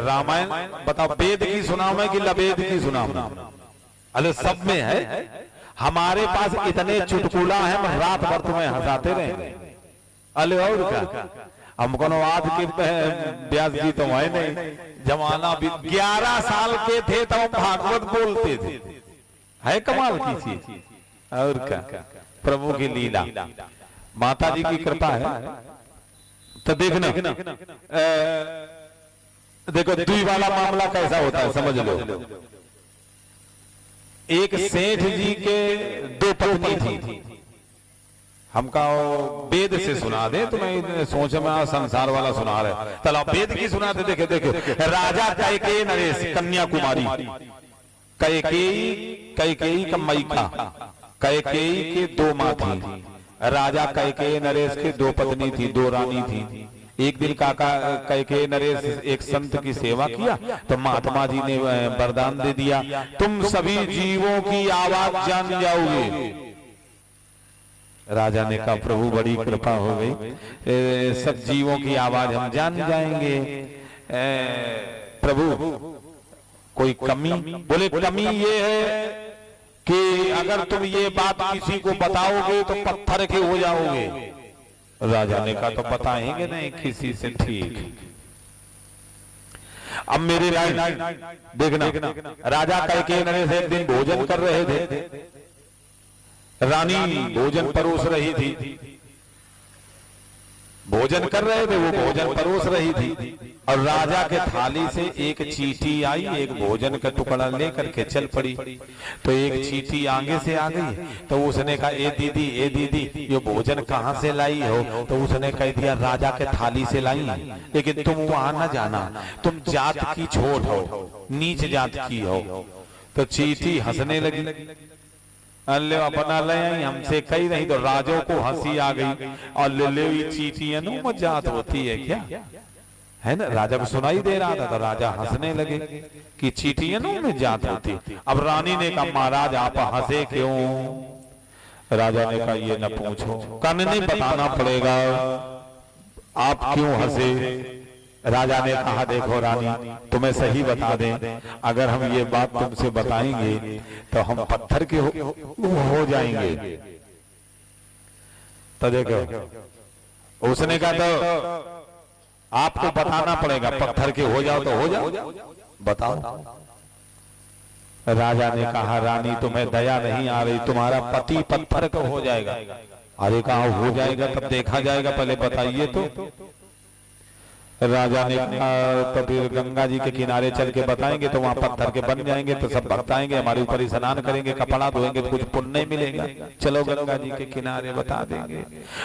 रामायण बताओ, वेद की सुनाओ मैं कि लवेद की सुनाओ? अरे सब में है। हमारे पास इतने चुटकुला है, हम रात भर तुम्हें हंसाते रहेंगे। अरे और क्या, हमको आज के व्यास जी तो है नहीं, जमाना भी 11 साल के थे तो हम भागवत बोलते थे। है कमाल की चीज। और क्या, प्रभु की लीला, माता जी की कृपा है। तो देखना, देखो दुई वाला मामला कैसा होता है समझ लो। एक सेठ जी के दो पत्नी थी। हमका वेद से सुना दे, तुम्हें सोच में संसार वाला सुना रहे, चलो वेद की सुना दे। देखे देखे, राजा कैकेयी नरेश, कन्याकुमारी, कैकेयी का मैका, कैकेयी के दो माँ थी। राजा कैकेयी नरेश के दो पत्नी थी, दो रानी थी। एक दिन काका कैकेयी नरेश एक संत की सेवा किया तो महात्मा जी ने वरदान दे दिया, तुम सभी जीवों की आवाज जान जाओगे। राजा ने कहा प्रभु बड़ी कृपा हो गई, सब जीवों की आवाज हम जान जाएंगे। प्रभु कोई कमी? बोले कमी ये है कि अगर तुम ये बात किसी को बताओगे तो पत्थर के हो जाओगे। राजा ने कहा तो बताएंगे नहीं किसी से, ठीक। अब मेरी लाइन देखना, राजा कैकेयी नरेश एक दिन भोजन कर रहे थे, रानी भोजन परोस रही थी। भोजन कर रहे थे, वो भोजन परोस रही थी और राजा के थाली से एक चींटी आई, एक भोजन का टुकड़ा लेकर के चल पड़ी। तो एक चींटी आगे से आ गई तो उसने कहा ए दीदी ये भोजन कहाँ से लाई हो? तो उसने कह दिया राजा के थाली से लाई, लेकिन तुम वहां न जाना, तुम जात की छोट हो, नीच जात की हो। तो चींटी हंसने लगी, अल्ले अपना ले हमसे कही नहीं। तो राजों को हंसी आ गई और ले चींटियां मजाक होती है क्या, है ना? राजा को सुनाई दे रहा था तो राजा हंसने लगे कि चींटियां में जात होती। अब रानी ने कहा महाराज आप हंसे क्यों? राजा ने कहा ये न पूछो, कन नहीं बताना पड़ेगा आप क्यों हंसे। राजा ने कहा देखो रानी तुम्हें सही बता दें, अगर हम ये बात तुमसे बताएंगे तो हम पत्थर के हो जाएंगे। तो देखो उसने कहा तो आपको बताना पड़ेगा, पत्थर के हो जाओ तो हो जाओ, बताओ। राजा ने कहा रानी तुम्हें दया नहीं आ रही, तुम्हारा पति पत्थर का हो जाएगा। अरे कहा हो जाएगा तब देखा जाएगा, पहले बताइए तो। राजा ने कहा तो फिर गंगा जी के किनारे चल के बताएंगे तो वहां पत्थर के बन जाएंगे, तो सब भक्त आएंगे हमारे ऊपर स्नान करेंगे, कपड़ा धोएंगे तो कुछ पुण्य मिलेगा। चलो गंगा जी के किनारे बता देंगे।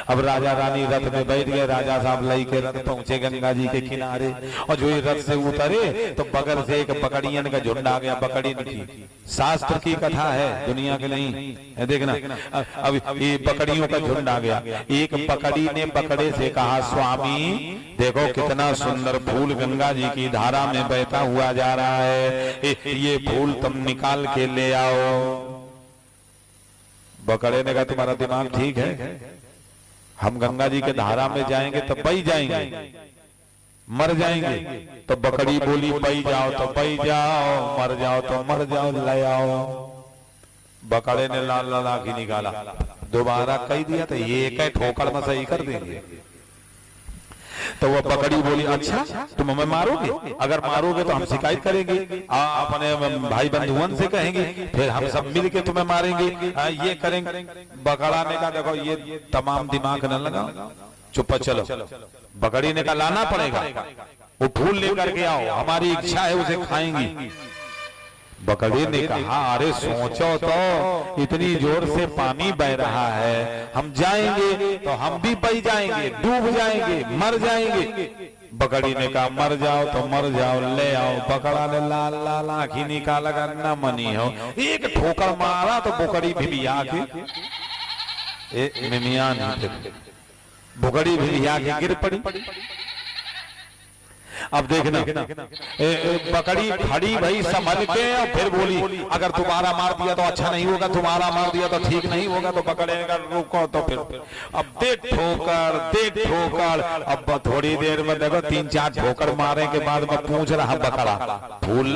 अब राजा रानी रथ में बैठ गए, राजा साहब लई के रथ पहुंचे गंगा जी के किनारे और जो रथ से उतरे तो बगल से एक बकड़ियन का झुंड आ गया। बकड़ियन की शास्त्र की कथा है, दुनिया की नहीं है, देखना। अब ये बकड़ियों का झुंड आ गया। एक बकड़ी ने बकड़े से कहा स्वामी देखो कितना सुंदर फूल गंगा जी की धारा में बहता हुआ जा रहा है, ये फूल तुम निकाल के ले आओ। बकड़े ने कहा तुम्हारा दिमाग ठीक है, हम गंगा जी के धारा में जाएंगे तो बही जाएंगे, मर जाएंगे। तो बकड़ी बोली बही जाओ तो बही जाओ, मर जाओ तो मर जाओ, ले आओ। बकड़े ने लाल लाल आंखी निकाला, दोबारा कह दिया तो ये एक ठोकर में सही कर देंगे। तो वो बकड़ी बोली अच्छा तुम हमें मारोगे, अगर मारोगे तो हम शिकायत करेंगे, अपने भाई बंधुओं से कहेंगे, फिर हम सब मिल के तुम्हें मारेंगे, ये करेंगे। बकड़ा ने कहा देखो ये तमाम दिमाग न लगाओ, चुप चलो। बकड़ी ने कहा लाना पड़ेगा, वो फूल लेकर के आओ, हमारी इच्छा है उसे खाएंगी। बकड़ी ने कहा अरे सोचो तो इतनी जोर से पानी बह रहा है, हम जाएंगे तो हम भी बह जाएंगे, डूब जाएंगे, मर जाएंगे। बकड़ी ने कहा मर जाओ तो मर जाओ, ले आओ। बकड़ा ने लाल लाल आंखी निकाला, न मनी हो, एक ठोकर मारा तो बकड़ी भिभिया के मिमियान बकड़ी भिभिया के गिर पड़ी। अब देखना बकरी खड़ी भाई संभल के और फिर बोली अगर तुम्हारा मार दिया तो अच्छा नहीं होगा, तुम्हारा मार दिया तो ठीक नहीं होगा, तो पकड़ेगा रुको तो फिर अब दे ठोकर। अब थोड़ी देर में देखो 3-4 ठोकर मारने के बाद मैं पूछ रहा बकरा फूल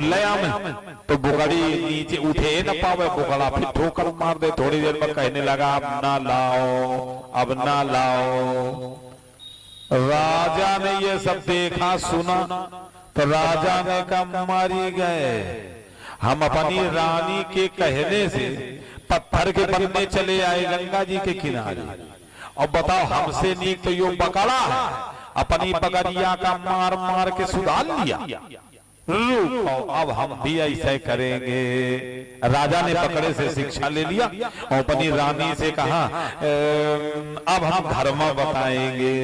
लया में तो बुकड़ी नीचे उठे न पावे, बुकड़ा फिर ठोकर मार दे। थोड़ी देर में कहने लगा अब ना लाओ। राजा ने ये सब देखा सुना तो राजा ने कहा मारी गए, हम अपनी रानी के कहने से पत्थर के बनने चले आए गंगा जी के किनारे। और बताओ हमसे नीक तो यो बकड़ा है, अपनी बकरिया का मार के सुधार लिया। अब हम भी ऐसे करेंगे। राजा ने बकरे से शिक्षा ले लिया और अपनी रानी से कहा अब हम धर्म बताएंगे।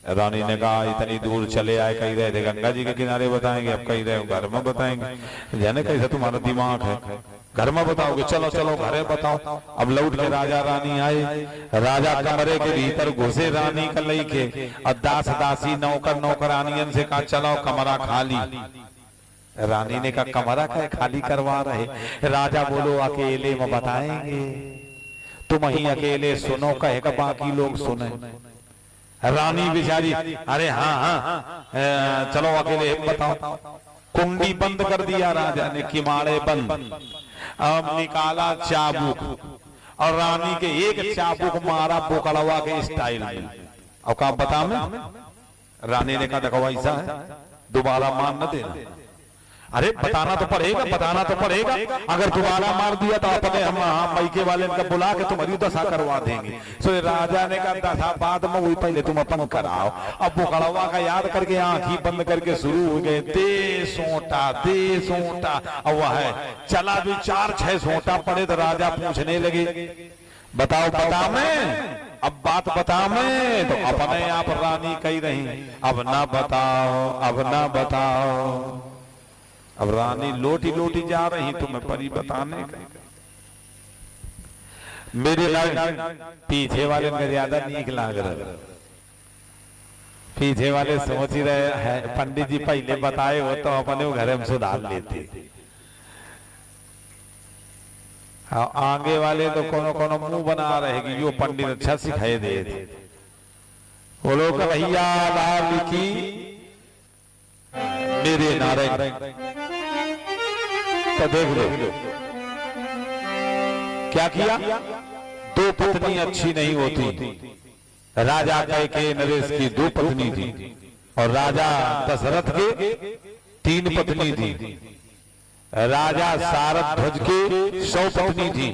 रानी ने कहा इतनी दूर चले आए, कह रहे थे गंगा जी के किनारे बताएंगे, अब कह रहे हो घर में बताएंगे। जाने कैसे तुम्हारा दिमाग है, घर में बताओगे, चलो चलो घरे बताओ। अब लौट के राजा रानी आए, राजा कमरे के भीतर घुसे रानी का लेके और दास दासी नौकर नौकरानियन से कहा चलो कमरा खाली। रानी ने कहा कमरा क्या खाली करवा रहे, राजा बोलो अकेले में बताएंगे, तुम ही अकेले सुनो, कहेगा बाकी लोग सुने। रानी बेचारी अरे हाँ चलो अकेले बताओ। कुंडी बंद कर दिया राजा ने, किमाड़े बंद। अब निकाला चाबुक और रानी के एक चाबुक मारा बोकड़वा के स्टाइल में। और कहा बता मैं, रानी ने कहा देखो ऐसा है दोबारा मार न देना। अरे बताना तो पड़ेगा, अगर दोबारा मार दिया तो अपने हम मैके वाले का बुला के तुम्हारी दशा करवा देंगे। सो राजा ने कहा दशा बाद में, वही पहले तुम अपन कराओ। अब बोकड़वा का याद करके आंखी बंद करके शुरू हो गए दे सोटा। अब वह है चला भी 4-6 सोटा पड़े तो राजा पूछने लगे बताओ बता मैं, अब बात बता मैं। तो अपने आप रानी कही रही अब ना बताओ। अब रानी लोटी जा रही तुम्हें परी बताने का। मेरे पीछे वाले में ज्यादा नीक लाग रहा। पीछे वाले सोच ही रहे हैं पंडित जी पहले बताए हो तो अपने घर में सुधार लेते। आगे वाले तो कोनो मुंह बना रहे कि यो पंडित अच्छा सिखाए दे। बोलो कन्हैया लाल की मेरे नारायण। तो देख लो क्या किया, 2 पत्नी अच्छी नहीं होती। राजा कैकेयी नरेश की 2 पत्नी थी और राजा दशरथ के 3 पत्नी थी। राजा सारध्वज के 100 पत्नी थी।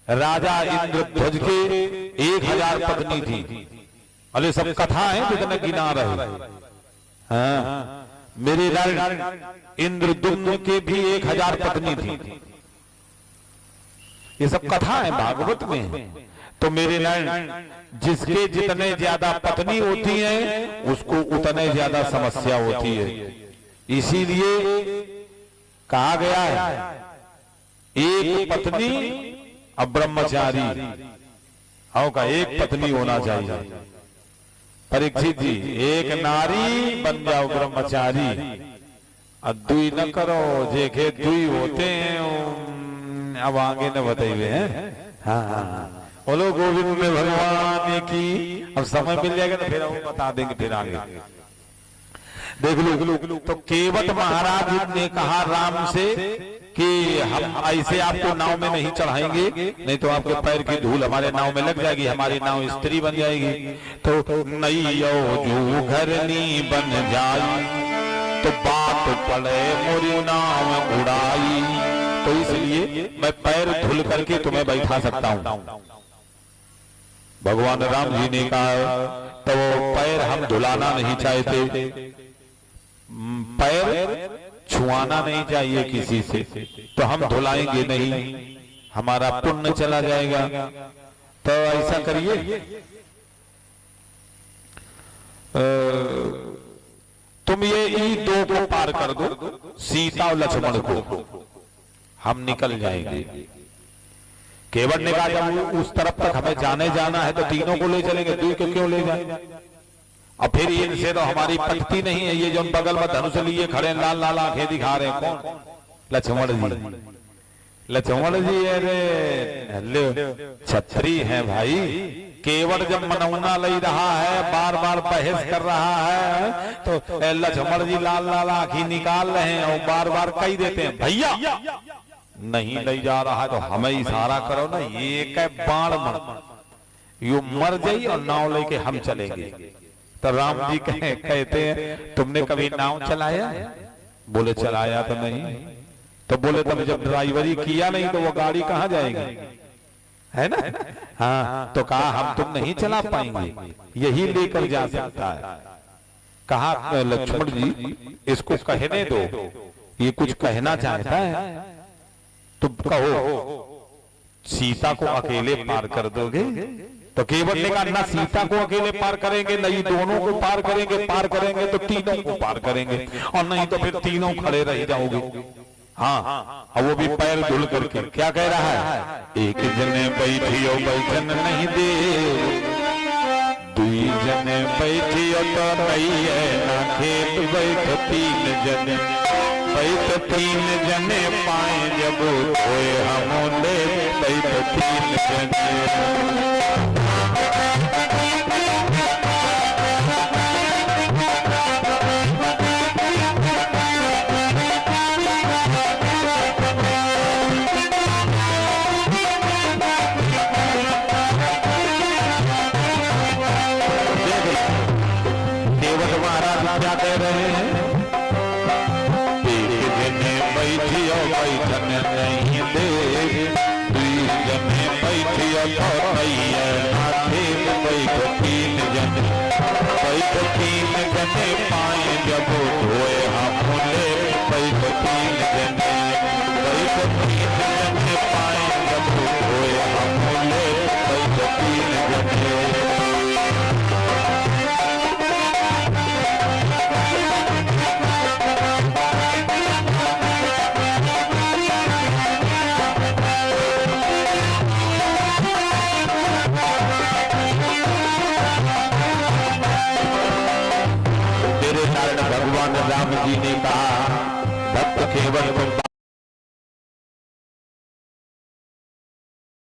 राजा इंद्रध्वज के 1000 पत्नी थी। अरे सब कथा है जितने गिना रहे। हाँ मेरे लाल इंद्रदुम्न के भी 1000 पत्नी थी। ये सब कथा है भागवत में। तो मेरे लाल जिसके जितने ज्यादा पत्नी होती हैं उसको उतने ज्यादा समस्या होती है। इसीलिए कहा गया है एक पत्नी अब ब्रह्मचारी का 1 पत्नी होना चाहिए। परीक्षित जी एक नारी बन जाओ ब्रह्मचारी, दुई न करो जेके दुई होते हैं। अब आगे न बताइए हैं। हाँ बोलो गोविंद में भगवान की। अब समय मिल जाएगा तो फिर हम बता देंगे फिर आगे। देख लो तो केवट महाराज ने कहा राम से कि हम ऐसे आपको नाव में नहीं चढ़ाएंगे, नहीं तो आपके पैर की धूल हमारे नाव में लग जाएगी, हमारी नाव स्त्री बन जाएगी। तो नैयो जो घरनी बन जाई तो बात पड़े मोरी नाव उड़ाई। तो इसलिए मैं पैर धुल करके तुम्हें बैठा सकता हूँ। भगवान राम जी ने कहा तो पैर हम धुलाना नहीं चाहते, पैर छुआना नहीं चाहिए किसी से, तो हम धुलाएंगे नहीं, हमारा पुण्य चला जाएगा। तो ऐसा करिए तुम ये ई 2 को पार कर दो, सीता और लक्ष्मण को, हम निकल जाएंगे। केवट ने कहा जब उस तरफ तक हमें जाना है तो तीनों को ले चलेंगे, 2 को क्यों ले जाए। और फिर इनसे तो हमारी पटती नहीं है। ये जो बगल में धनुष लिए खड़े लाल लाल आंखें दिखा रहे हैं, कौन? लक्ष्मण जी। लक्ष्मण जी अरे छत्री हैं भाई। केवट जब मनौना ले रहा है, बार बार बहस कर रहा है, तो लक्ष्मण जी लाल लाल आंखें निकाल रहे हैं और बार बार कही देते हैं भैया नहीं ले जा रहा है तो हमें इशारा करो ना, एक बाण मर यू मर जाई और नाव लेके हम चलेंगे। तो राम जी कहते हैं तुमने कभी नाव चलाया? बोले चलाया तो नहीं। तो बोले तब जब ड्राइवरी किया नहीं तो वो गाड़ी कहाँ जाएगी, है ना? हाँ, तो कहा हम तुम नहीं चला पाएंगे, यही लेकर जा सकता है। कहा लक्ष्मण जी इसको कहने दो, ये कुछ कहना चाहता है, तुम कहो सीता को अकेले पार कर दोगे? तो केवट ने कहा ना सीता को अकेले पार करेंगे, नहीं दोनों को पार करेंगे, पार करेंगे तो तीनों को पार करेंगे, और नहीं तो फिर तीनों खड़े रह जाओगे। हाँ, और वो भी पैर धुल करके क्या कह रहा है? एक जने बैठियो बैठन नहीं दे, दुई जने बैठियो तो रहिए ना खेत बैठ तीन जने, बैठ तीन जने पाए जब होए हम ले बैठ तीन जने। क्या कह रहे हैं? एक जने बैठियो बैठन नहीं दे, दुई जने बैठियो तो रहिए ना खेत बैठ तीन जने, बैठ तीन जने पाए जब होए हम ले बैठ तीन जने, बैठ तीन जने पाए जब होए हम ले बैठ तीन जने। भगवान राम जी ने कहा भक्त केवल को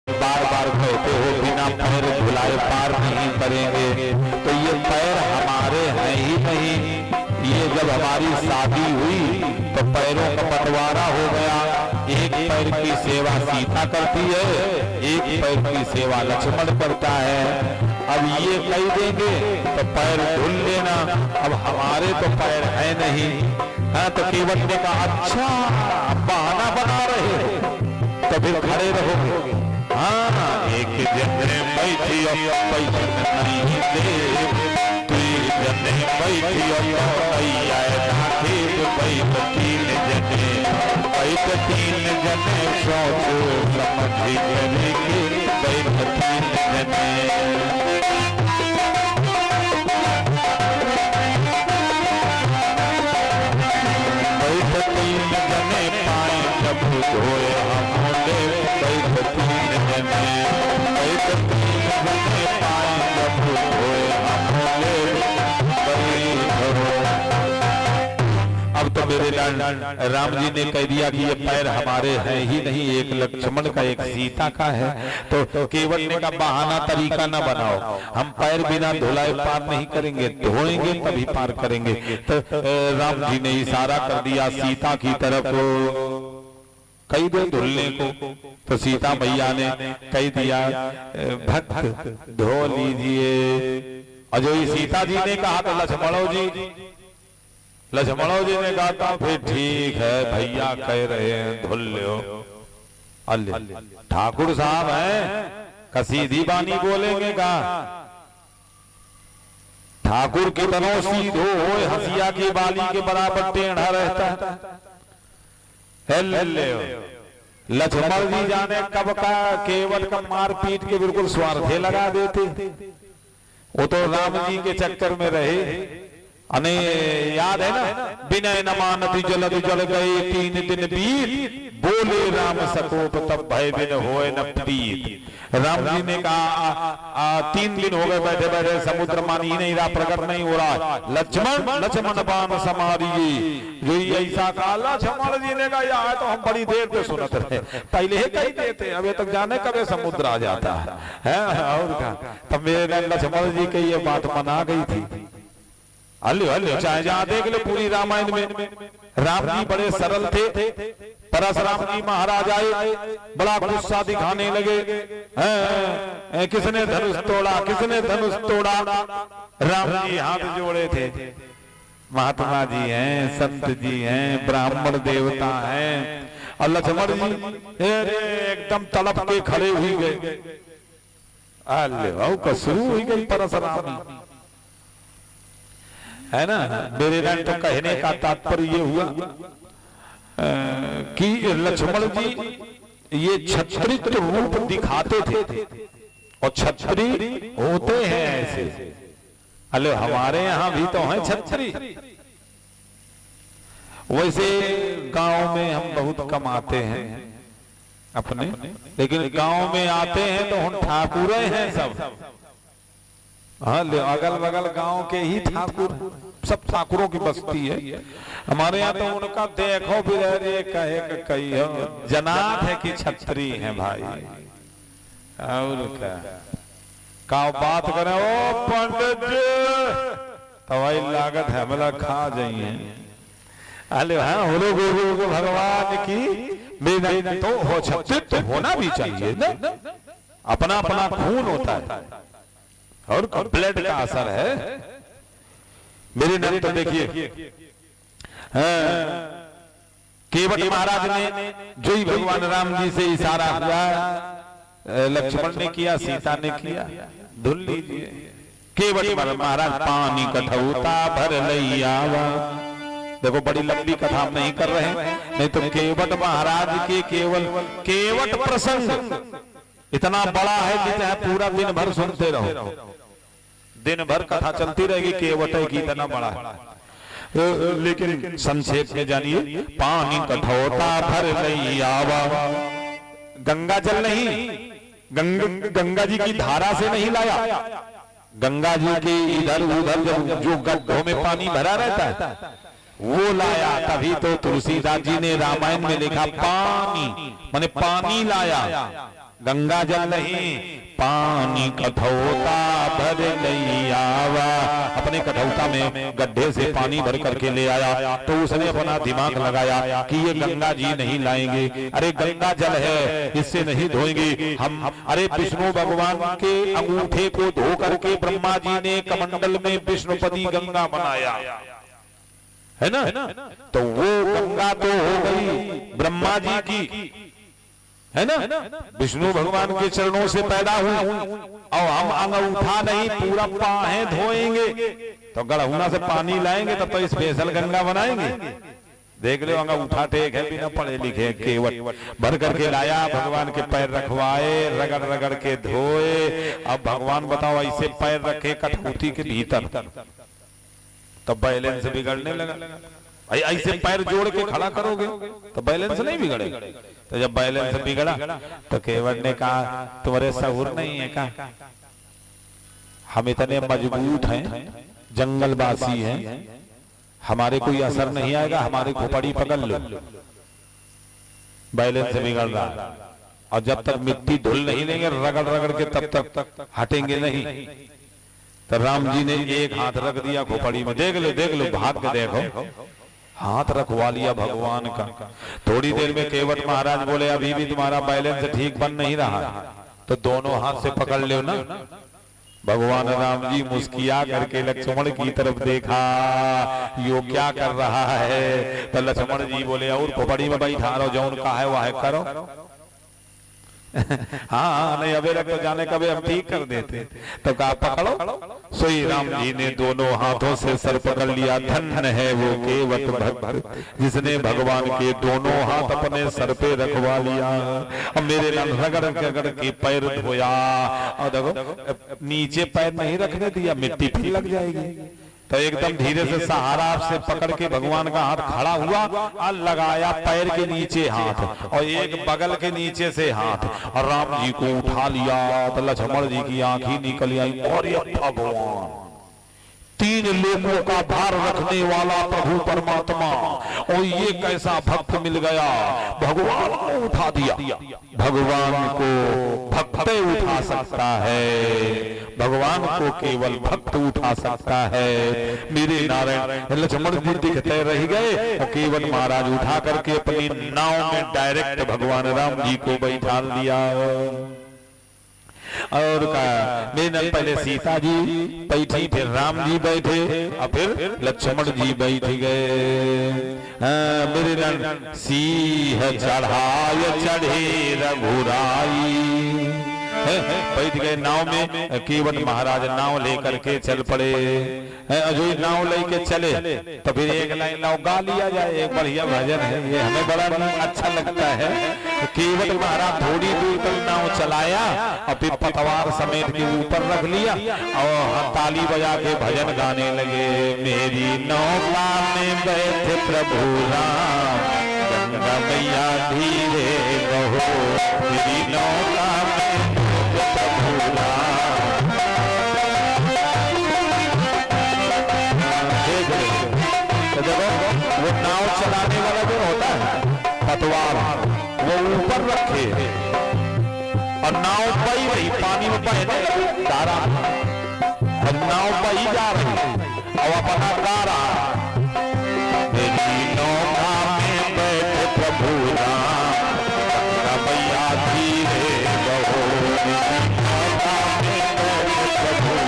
बार बार कहते हो बिना पैर धुलाए पार नहीं करेंगे, तो ये पैर हमारे हैं ही नहीं। ये जब हमारी शादी हुई तो पैरों का बंटवारा हो गया, एक पैर की सेवा सीता करती है, एक पैर की सेवा लक्ष्मण करता है। अब ये कह देंगे तो पैर धुल लेना, अब हमारे तो पैर है नहीं। हाँ, तो केवट ने कहा अच्छा बहाना बना रहे हो तो फिर खड़े रहोगे। हाँ, एक जने बैठियो बैठन नहीं दे, दुई जने बैठियो ना खेत बैठ तीन जने, बैठ तीन जने सोच समझ करेंगे बैठ तीन जने। होए हम ले बैठ तीन जने, बैठ तीन जने पाए जब होए हम ले अब तो मेरे लाल राम जी ने कह दिया कि ये पैर हमारे हैं ही नहीं, एक लक्ष्मण का एक सीता का है। तो केवट ने का बहाना तरीका ना बनाओ, हम पैर बिना धुलाए पार नहीं करेंगे, धोएंगे तभी पार करेंगे। तो राम जी ने इशारा कर दिया सीता की तरफ, कही दे धुलने को। तो सीता मैया ने कह दिया भक्त धो लीजिए। और जो सीता जी ने कहा तो लक्ष्मणो जी ने कहा था फिर ठीक है भैया कह रहे हैं धुल लो। ठाकुर साहब हैं का सीधी बानी बोलेंगे का? ठाकुर के तनो सीधो हो हसिया की बाली के बराबर टेढ़ा रहता है। लक्ष्मण जी जाने कब का केवट का मार पीट के बिल्कुल स्वार्थे लगा देते। वो तो राम जी के चक्कर में रहे अने याद है ना, विनय न मानति जलधि जल गए 3 दिन बीत, बोले राम सकोप तब भय बिन होए न प्रीत। राम जी ने कहा 3 दिन हो गए बैठे बैठे, समुद्र मान ही नहीं रहा, प्रकट नहीं हो रहा। लक्ष्मण लक्ष्मण बाण समारिये, जो ऐसा कहा लक्ष्मण जी ने कहा यार तो हम बड़ी देर से सुनते रहे, पहले ही कही देते, अभी तक जाने कभी समुद्र आ जाता है और क्या। तब मेरे लक्ष्मण जी की ये बात मना गई थी। हल्लो हल्लो चाहे जहां देख लो पूरी रामायण में राम जी बड़े सरल थे। परशुराम जी महाराज आए, बड़ा गुस्सा दिखाने लगे, किसने धनुष तोड़ा, किसने धनुष तोड़ा। राम जी हाथ जोड़े थे, महात्मा जी हैं, संत जी हैं, ब्राह्मण देवता हैं, और लक्ष्मण जी एकदम तड़प के खड़े हुए गए। अल्लाह शुरू हुई गई परशुराम, है ना। मेरे नाम तो कहने का तात्पर्य ये हुआ कि लक्ष्मण जी ये क्षत्रिय रूप दिखाते थे, और क्षत्रिय होते हैं ऐसे। अरे हमारे यहाँ भी तो हैं क्षत्रिय, वैसे गांव में हम बहुत कम आते हैं अपने, लेकिन गांव में आते हैं तो हम ठाकुर हैं सब। हाँ, अगल बगल गांव के ही ठाकुर, सब ठाकुरों की बस्ती है हमारे यहाँ। तो उनका देखो भी कहे कही जनात है कि छत्री है भाई, और क्या बात करें। ओ पंडित जी तो वही लागत है मतलब खा जाइए। अरे हाँ, हो लोग भगवान की मेहनत तो हो, छत्री तो होना भी चाहिए ना, अपना अपना खून होता है और ब्लड का असर है। मेरे नाम तो देखिए केवट महाराज ने जो ही भगवान राम जी से इशारा हुआ, लक्ष्मण ने किया, सीता ने किया, धुल लीजिए। केवट महाराज पानी कठौता भर लैयावा। देखो बड़ी लंबी कथा हम नहीं कर रहे हैं, नहीं तो केवट महाराज के केवट प्रसंग इतना बड़ा है कि चाहे पूरा दिन भर सुनते रहो, दिन भर कथा चलती रहेगी केवट की, इतना बड़ा है। लेकिन संक्षेप में जानिए, पानी कठौता भर लैयावा। गंगा जल नहीं, गंगा जी की धारा से नहीं लाया, गंगा जी के इधर उधर जो गड्ढों में पानी भरा रहता है वो लाया। तभी तो तुलसीदास जी ने रामायण में लिखा पानी माने पानी लाया, गंगा जल नहीं, पानी कठौता भर लैयावा। अपने कठौता में गड्ढे से पानी भर करके ले आया, तो उसने अपना दिमाग लगाया कि ये गंगा जी नहीं लाएंगे, अरे गंगा जल है इससे नहीं धोएंगे हम। अरे विष्णु भगवान के अंगूठे को धो करके ब्रह्मा जी ने कमंडल में विष्णुपति गंगा बनाया, है ना। तो वो गंगा तो हो गई ब्रह्मा जी की, है ना, विष्णु भगवान के चरणों से पैदा हुई, और हम अंगूठा नहीं पूरा पाहे धोएंगे, तो गढ़हुना से पानी लाएंगे तब तो स्पेशल गंगा बनाएंगे। देख लो अंगूठा टेक है, बिना पढ़े लिखे केवट भर करके लाया, भगवान के पैर रखवाए, रगड़ रगड़ के धोए। अब भगवान बताओ ऐसे पैर रखे कठपुतली के भीतर, तब बैलेंस बिगड़ने लगा। ऐसे पैर जोड़ के खड़ा करोगे तो बैलेंस नहीं बिगड़ेगा। तो जब बैलेंस बिगड़ा तो केवट ने कहा तुम्हारे सहूर नहीं है क्या, हम इतने मजबूत हैं, जंगलवासी हैं, हमारे कोई असर नहीं आएगा, हमारी खोपड़ी पकड़ लो। बैलेंस बिगड़ रहा, और जब तक मिट्टी धुल नहीं लेंगे रगड़ रगड़ के तब तक हटेंगे नहीं। तो राम जी ने एक हाथ रख दिया खोपड़ी में, देख लो भाग के देखो, हाथ रखवा लिया भगवान का। थोड़ी देर में केवट महाराज बोले अभी भी तुम्हारा बैलेंस ठीक बन नहीं रहा, तो दोनों हाथ से पकड़ लो ना। भगवान राम जी मुस्किया करके लक्ष्मण की तरफ देखा, यो क्या कर रहा है। तो लक्ष्मण जी बोले और खोपड़ी में बैठा रहो, जो उनका है वह करो। हाँ नहीं अबे रख तो जाने कभी हम ठीक कर देते, तो कहा पकड़ो। सोई राम जी ने दोनों हाथों से सर पकड़ लिया। धन्य है वो केवट भक्त जिसने भगवान के दोनों हाथ अपने सर पे रखवा लिया। अब मेरे रगड़ रगड़ के पैर धोया, और देखो नीचे पैर नहीं रखने दिया, मिट्टी फिर लग जाएगी। तो एकदम धीरे से सहारा से पकड़ के भगवान का हाथ खड़ा हुआ और लगाया पैर के नीचे हाथ और एक बगल के नीचे से हाथ और राम जी को उठा लिया तो लक्ष्मण जी की आंखें निकल आई और ये भगवान तीन लोगों का भार रखने वाला प्रभु परमात्मा और ये कैसा भक्त मिल गया, भगवान को उठा दिया। भगवान को भक्त उठा सकता है, भगवान को केवल भक्त उठा सकता है। मेरे नारायण लक्ष्मण जी दिखते रह गए और केवल महाराज उठा करके अपनी नाव में डायरेक्ट भगवान राम जी को बैठा दिया। और मेरे पहले सीता जी बैठी, फिर राम जी बैठे और फिर लक्ष्मण जी बैठ गए। मेरे नन सिंह चढ़ाए चढ़े रघुराई, बैठ गए नाव में। केवट महाराज नाव लेकर के चल पड़े। जो नाव लेके चले तो फिर एक लाइन नाव गा लिया जाए, एक बढ़िया भजन है ये, हमें बड़ा अच्छा लगता है। केवट महाराज थोड़ी दूर तक नाव चलाया और फिर पतवार समेत के ऊपर रख लिया और ताली बजा के भजन गाने लगे। मेरी नौका में बैठे प्रभु राम, गंगा मैया धीरे बहो, मेरी नौका में प्रभु राम। देखो वो नाव चलाने वाला जो होता है पतवार, वो ऊपर रखे और नाव बही रही, पानी में बहने धारा और नाव बही जा रही और अपना गा रहा। मेरी नौका में बैठे प्रभु राम, मैया धीरे बहो, मेरी नौका में बैठे प्रभु।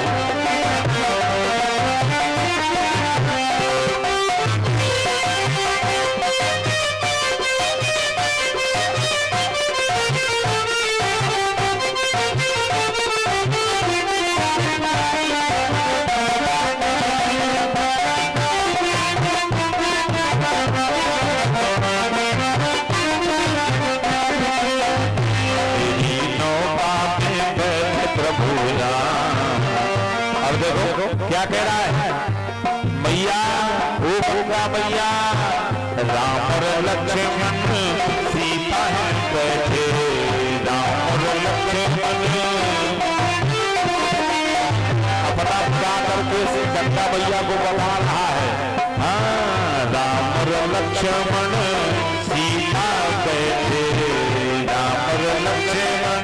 क्या कह रहा है मैया, ओ गंगा मैया, राम और लक्ष्मण सीता है बैठे, राम और लक्ष्मण। अपना गा करके से गंगा मैया को बता रहा है। हाँ, राम और लक्ष्मण सीता बैठे, राम और लक्ष्मण।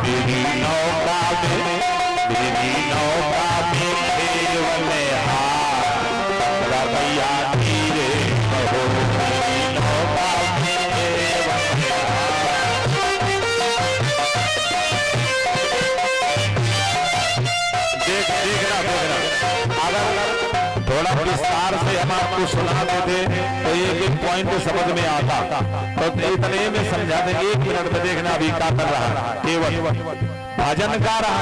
मेरी नौका में, मेरी नौका में केवल हाथ, मैया धीरे बहो, मेरी नौका में केवल हाथ। देखना अगर थोड़ा विस्तार से हम आपको सुना देते तो एक एक पॉइंट समझ में आता, तो इतने में समझा देंगे। 1 मिनट में देखना अभी क्या कर रहा है, केवल भजन गा रहा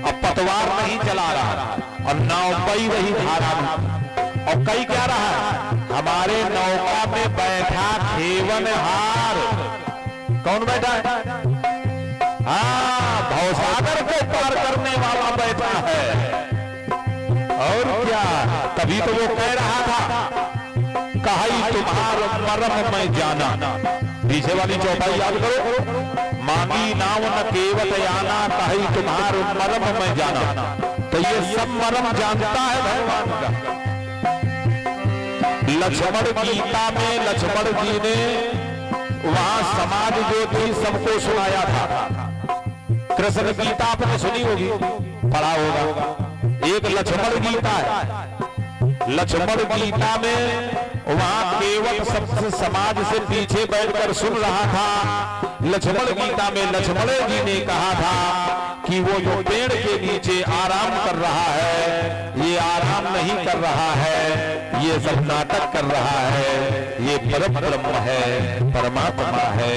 अब पतवार नहीं चला रहा और नाव बही रही धारा में। और कई क्या रहा है, हमारे नौका में बैठा खेवनहार। कौन बैठा है? हाँ, भवसागर को पार करने वाला बैठा है। और क्या, तभी तो वो कह रहा था, कहीं तुम्हारा मरम मैं जाना। पीछे वाली चौपाई याद करो, मांगी नाव न केवट आना, कहीं तुम्हार मरम मैं जाना। तो ये सब मरम जानता है भगवान का। लक्ष्मण गीता में लक्ष्मण जी ने वहां समाज जो थी सबको सुनाया था। कृष्ण गीता आपने सुनी होगी, पढ़ा होगा। एक लक्ष्मण गीता है। लक्ष्मण गीता में वहां केवल सब समाज से पीछे बैठकर सुन रहा था। लक्ष्मण गीता में लक्ष्मण जी ने कहा था कि वो जो पेड़ के नीचे आराम कर रहा है, ये आराम नहीं कर रहा है, ये सब नाटक कर रहा है, ये परब्रह्म है, परमात्मा है।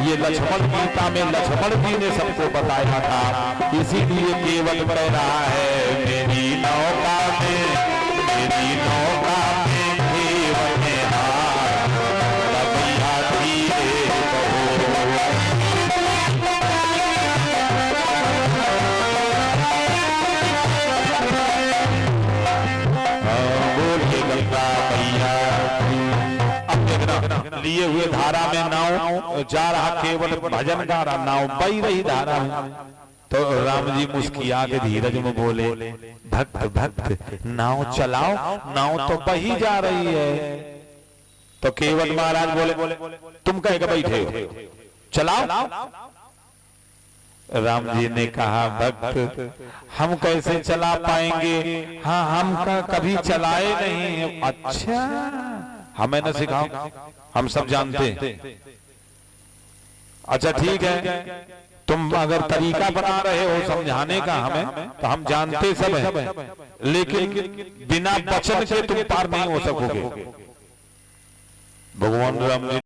ये लक्ष्मण गीता में लक्ष्मण जी ने सबको बताया था। इसीलिए केवल कह रहा है, मेरी नौका में, मेरी नौका में लिए हुए धारा में नाव जा रहा, केवल भजन गा रहा, नाव बही रही धारा में। तो राम जी मुस्किया के धीरज में बोले, भक्त भक्त नाव चलाओ, नाव तो बही जा रही है। तो केवल महाराज बोले, तुम कह के बैठे हो, चलाओ। राम जी ने कहा, भक्त हम कैसे चला पाएंगे, हाँ हम का कभी चलाए नहीं। अच्छा, हमें न सिखाओ, हम सब जानते। अच्छा ठीक है, तुम अगर तरीका बना रहे हो समझाने का हमें, तो हम जानते सब है, लेकिन बिना वचन के तुम पार नहीं हो सकोगे। भगवान राम ने